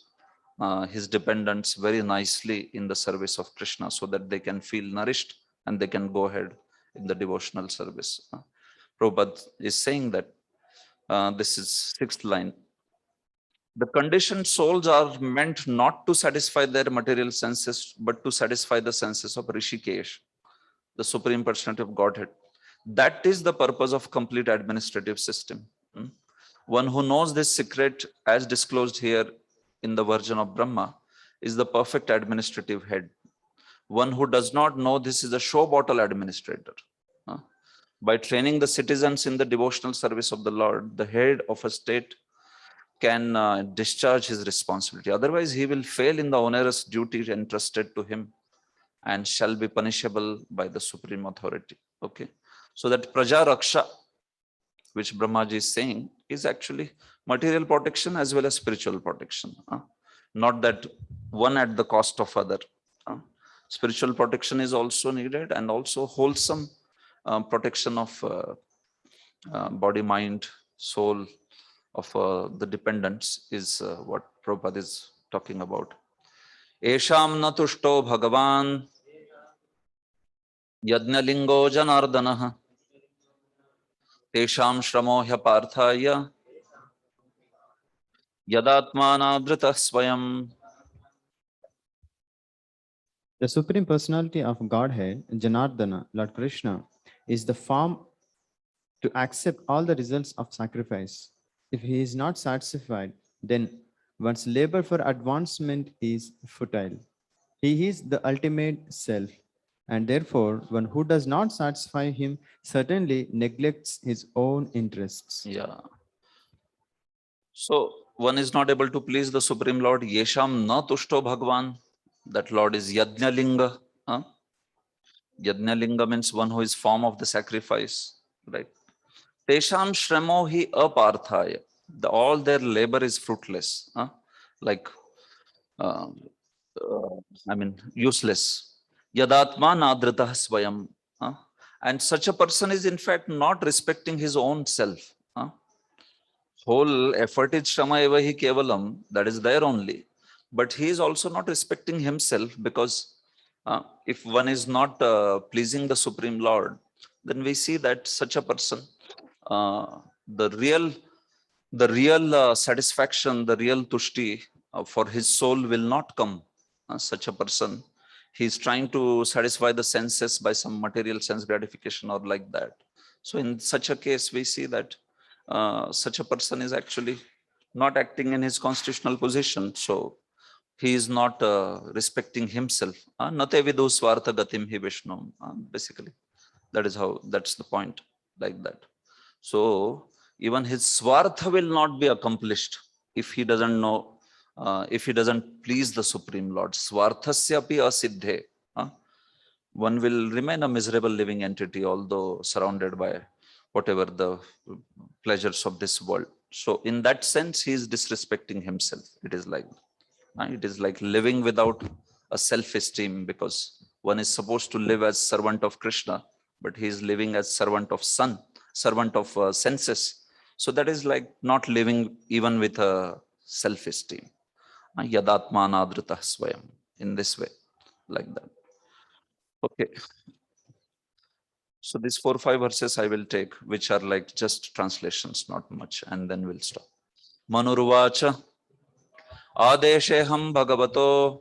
his dependents very nicely in the service of Krishna so that they can feel nourished and they can go ahead in the devotional service. Prabhupada is saying that, this is sixth line, the conditioned souls are meant not to satisfy their material senses, but to satisfy the senses of Rishikesh, the Supreme Personality of Godhead. That is the purpose of complete administrative system. One who knows this secret as disclosed here in the version of Brahma is the perfect administrative head. One who does not know this is a show bottle administrator. By training the citizens in the devotional service of the Lord, the head of a state can discharge his responsibility. Otherwise, he will fail in the onerous duty entrusted to him and shall be punishable by the supreme authority. Okay. So that Praja Raksha, which Brahmaji is saying, is actually material protection as well as spiritual protection. Not that one at the cost of other. Spiritual protection is also needed, and also wholesome protection of body, mind, soul of the dependents is what Prabhupada is talking about. Esham natushto Bhagavan Yajnalingo Janardanaha Tesham Shramo Hyaparthaya Yadatmanadrita Swayam. The Supreme Personality of Godhead, Janardana, Lord Krishna, is the form to accept all the results of sacrifice. If he is not satisfied, then one's labor for advancement is futile. He is the ultimate self, and therefore one who does not satisfy him certainly neglects his own interests. Yeah. So one is not able to please the Supreme Lord. Yesham na tushto Bhagavan. That Lord is Yajnalinga. Yajnalinga means one who is form of the sacrifice, right? Tesham shramo hi aparthaya. All their labor is fruitless, like useless. Yadatma nadritah swayam. And such a person is in fact not respecting his own self. Whole effort is shrama eva hi kevalam, that is there only. But he is also not respecting himself, because if one is not pleasing the Supreme Lord, then we see that such a person, the real satisfaction, the real tushti for his soul will not come. Such a person, he is trying to satisfy the senses by some material sense gratification or like that. So in such a case, we see that such a person is actually not acting in his constitutional position. So he is not respecting himself. Nate vidu swartha gatim hi Vishnu. Basically, that is how, that's the point, like that. So even his swartha will not be accomplished if he doesn't know, if he doesn't please the Supreme Lord. Swarthasya api asiddhe. One will remain a miserable living entity, although surrounded by whatever the pleasures of this world. So in that sense, he is disrespecting himself. It is like living without a self-esteem, because one is supposed to live as servant of Krishna, but he is living as servant of sun, servant of senses. So that is like not living even with a self-esteem. Yadatmanadrita swayam, in this way, like that. Okay. So these 4 or 5 verses I will take, which are like just translations, not much, and then we'll stop. Manuruvacha Adesheham Bhagavato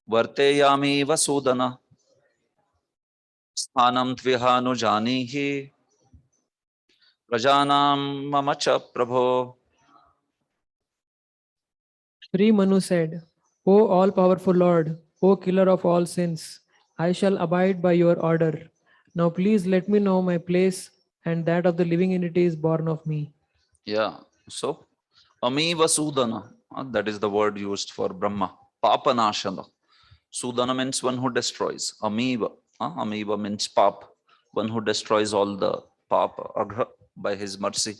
Varteyami Vasudana Sthanam Tvihanu Janihi Prajanam Mamacha Prabho. Sri Manu said, O all-powerful Lord, O killer of all sins, I shall abide by your order. Now please let me know my place and that of the living entities born of me. Yeah, so Amiva Sudana, that is the word used for Brahma. Papanashana. Sudana means one who destroys. Amiva, Amiva means pap, one who destroys all the papa, agha, by his mercy.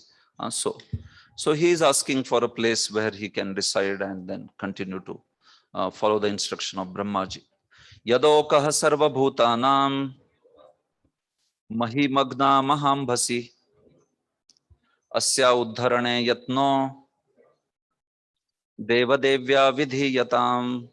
So he is asking for a place where he can reside and then continue to follow the instruction of Brahmaji. Yadokaha sarva bhutanam mahimagna mahambhasi asya uddharane yatno devadevya vidhiyatam.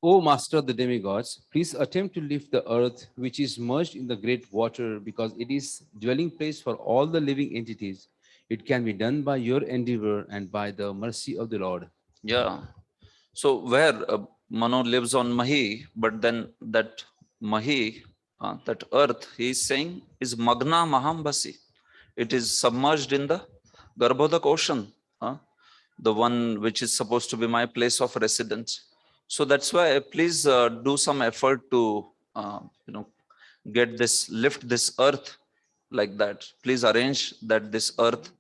O master of the demigods, please attempt to lift the earth, which is merged in the great water, because it is dwelling place for all the living entities. It can be done by your endeavor and by the mercy of the Lord. Yeah. So where Mano lives on Mahi, but then that Mahi, that earth, he is saying, is Magna Mahambasi. It is submerged in the Garbhodak ocean, the one which is supposed to be my place of residence. So that's why please do some effort to, lift this earth like that. Please arrange that this earth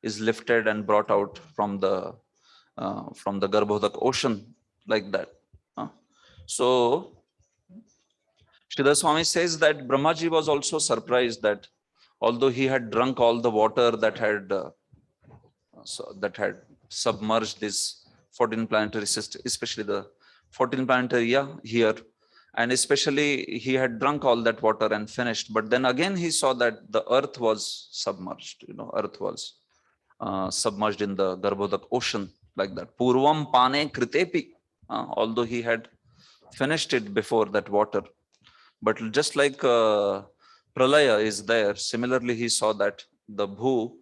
is lifted and brought out from the Garbhodak ocean, like that. So Sridhar Swami says that Brahmaji was also surprised that although he had drunk all the water that had submerged this 14 planetary system, especially the 14 planetary here, and especially he had drunk all that water and finished, but then again he saw that the earth was submerged, earth was submerged in the Garbhodak ocean, like that. Purvam pane kritepi, although he had finished it before that water. But just like Pralaya is there, similarly he saw that the Bhu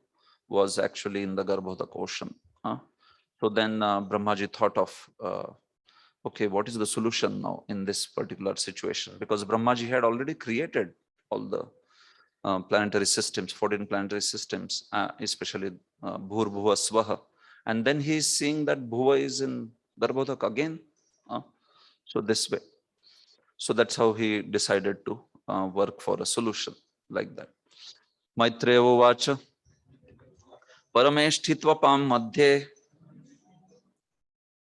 was actually in the Garbhodak ocean. So then Brahmaji thought of, okay, what is the solution now in this particular situation? Because Brahmaji had already created all the planetary systems, 14 planetary systems, especially Bhur Bhuva Swaha. And then he is seeing that Bhuva is in Garbhodak again. So this way. So that's how he decided to work for a solution like that. Maitreya Vacha Parameshthitva Madhye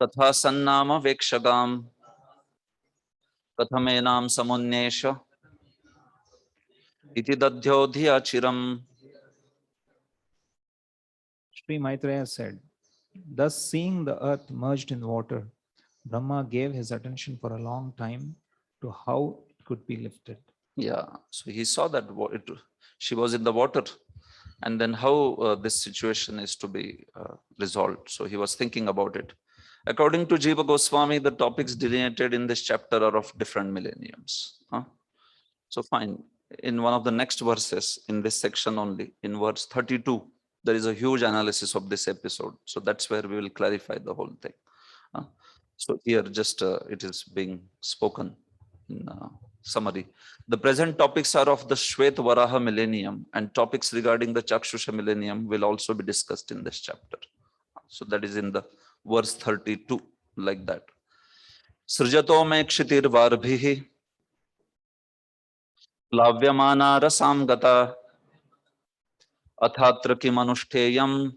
Tatha Sannama Vekshagam Kathamenam Samunyesha Iti Dadhyodhya Chiram. Sri Maitreya said, thus seeing the earth merged in water, Brahma gave his attention for a long time to how it could be lifted. Yeah, so he saw that she was in the water, and then how this situation is to be resolved. So he was thinking about it. According to Jiva Goswami, the topics delineated in this chapter are of different millenniums. So fine, in one of the next verses in this section only, in verse 32, there is a huge analysis of this episode. So that's where we will clarify the whole thing. So here just it is being spoken in summary. The present topics are of the Shwet Varaha millennium, and topics regarding the Chakshusha millennium will also be discussed in this chapter. So that is in the verse 32, like that. Srijato me kshitir varbhihi plavyamana rasam gata athatra kimanushteyam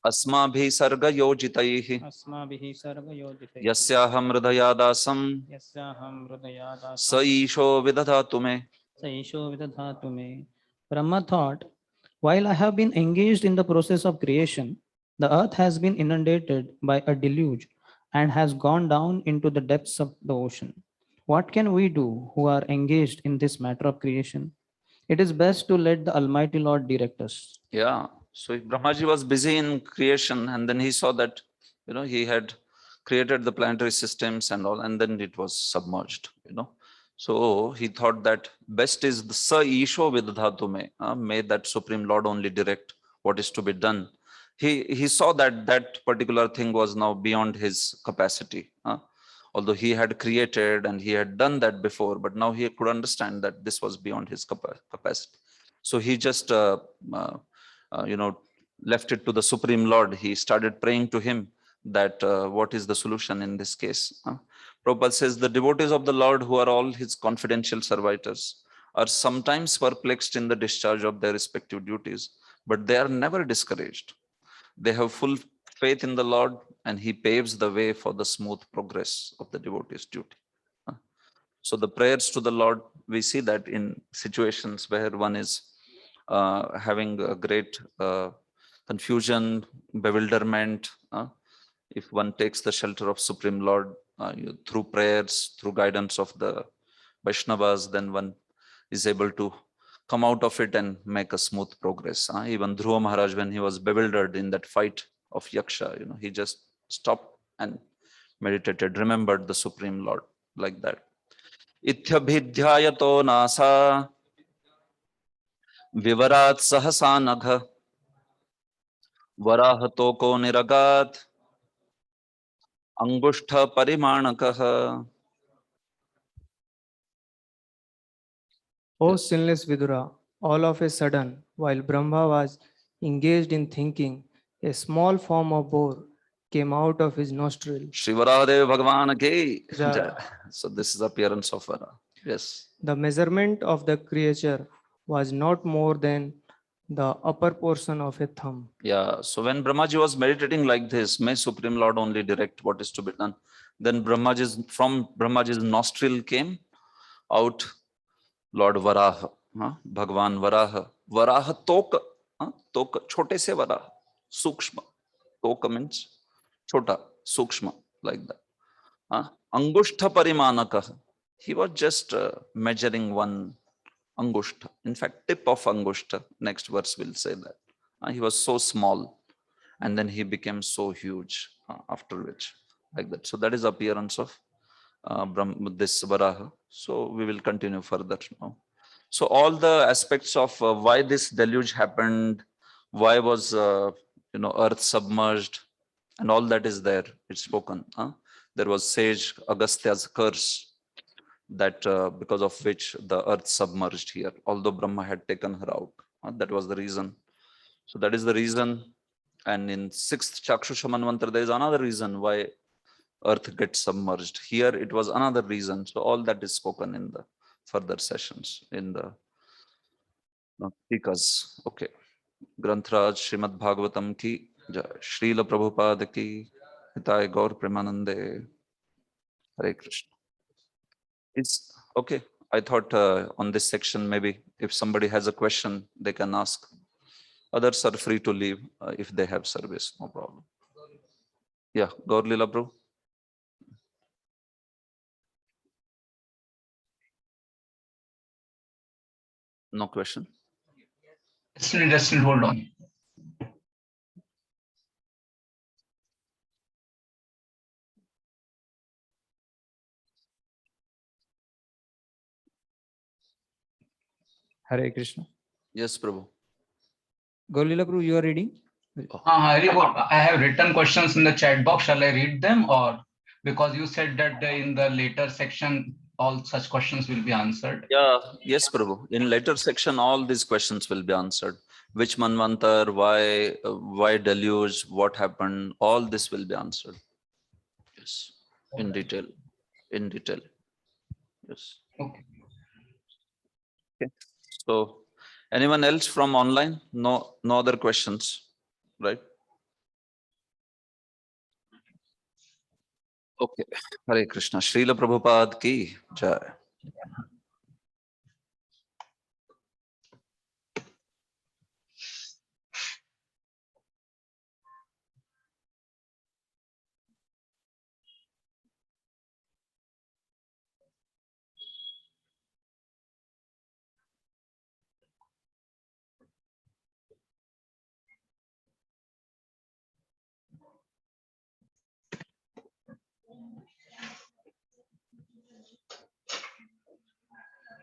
अस्माभिः सर्गयोजितैः अस्माभिः सर्वयोजितैः यस्याहं हृदयादासं यस्याहं हृदयादासं स ईशो विदधातु मे. स ईशो विदधातु मे. Brahma thought, while I have been engaged in the process of creation, the earth has been inundated by a deluge and has gone down into the depths of the ocean. What can we do who are engaged in this matter of creation? It is best to let the Almighty Lord direct us. Yeah. So if Brahmaji was busy in creation, and then he saw that, he had created the planetary systems and all, and then it was submerged, So he thought that best is the Sa Isho Vidhatu me, may that Supreme Lord only direct what is to be done. He saw that that particular thing was now beyond his capacity. Although he had created and he had done that before, but now he could understand that this was beyond his capacity. So he just, left it to the Supreme Lord. He started praying to him that what is the solution in this case. Prabhupada says the devotees of the Lord, who are all his confidential servitors, are sometimes perplexed in the discharge of their respective duties, but they are never discouraged. They have full faith in the Lord, and he paves the way for the smooth progress of the devotee's duty. So the prayers to the Lord, we see that in situations where one is having a great confusion, bewilderment, if one takes the shelter of Supreme Lord through prayers, through guidance of the Vaishnavas, then one is able to come out of it and make a smooth progress. Even Dhruva Maharaj, when he was bewildered in that fight of Yaksha, he just stopped and meditated, remembered the Supreme Lord, like that. Ithyabhidhyayato nasa vivarat sahasa nagha varahatoco niragat angushtha parimanakah. O sinless Vidura, all of a sudden, while Brahma was engaged in thinking, a small form of boar came out of his nostril. Shri Varahadev Bhagavan ki Jai. Jai. So this is the appearance of Vara. Yes. The measurement of the creature was not more than the upper portion of a thumb. Yeah. So when Brahmaji was meditating like this, may Supreme Lord only direct what is to be done. Then from Brahmaji's nostril came out Lord Varaha, Bhagavan Varaha. Varaha Toka, Toka, chote se Varaha, Sukshma. Toka means chota, Sukshma, like that. Angushtha Parimanaka. He was just measuring one Angushta. In fact, tip of Angushta. Next verse will say that. He was so small, and then he became so huge after which, like that. So that is appearance of this Varaha. So we will continue further now. So all the aspects of why this deluge happened, why was earth submerged, and all that is there. It's spoken. There was sage Agastya's curse, that because of which the earth submerged here, although Brahma had taken her out. That was the reason. So that is the reason. And in 6th Chakshusha Manvantra, there is another reason why earth gets submerged. Here it was another reason. So all that is spoken in the further sessions in the Tikas. Okay. Grantraj Srimad Bhagavatam ki Jai. Srila Prabhupada ki Hitai Gaur Premanande. Hare Krishna. It's okay. I thought on this section, maybe if somebody has a question, they can ask. Others are free to leave if they have service, no problem. Yeah, Gaur Lila Prabhu. No question. Just hold on. Hare Krishna. Yes, Prabhu. Gaulila Prabhu, you are reading? I have written questions in the chat box. Shall I read them, or because you said that in the later section all such questions will be answered? Yeah, yes, Prabhu. In later section, all these questions will be answered. Which Manvantar, why deluge, what happened, all this will be answered. Yes, in detail, in detail. Yes. Okay. So, anyone else from online? No, no other questions, right? Okay. Hare Krishna. Srila Prabhupada ki jai.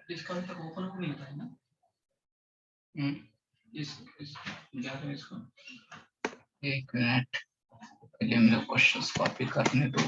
इसका अभी तक open हो नहीं पाया ना? इस जा रहे हैं इसको। एक मिनट, पहले मेरे क्वेश्चंस कॉपी करने दो।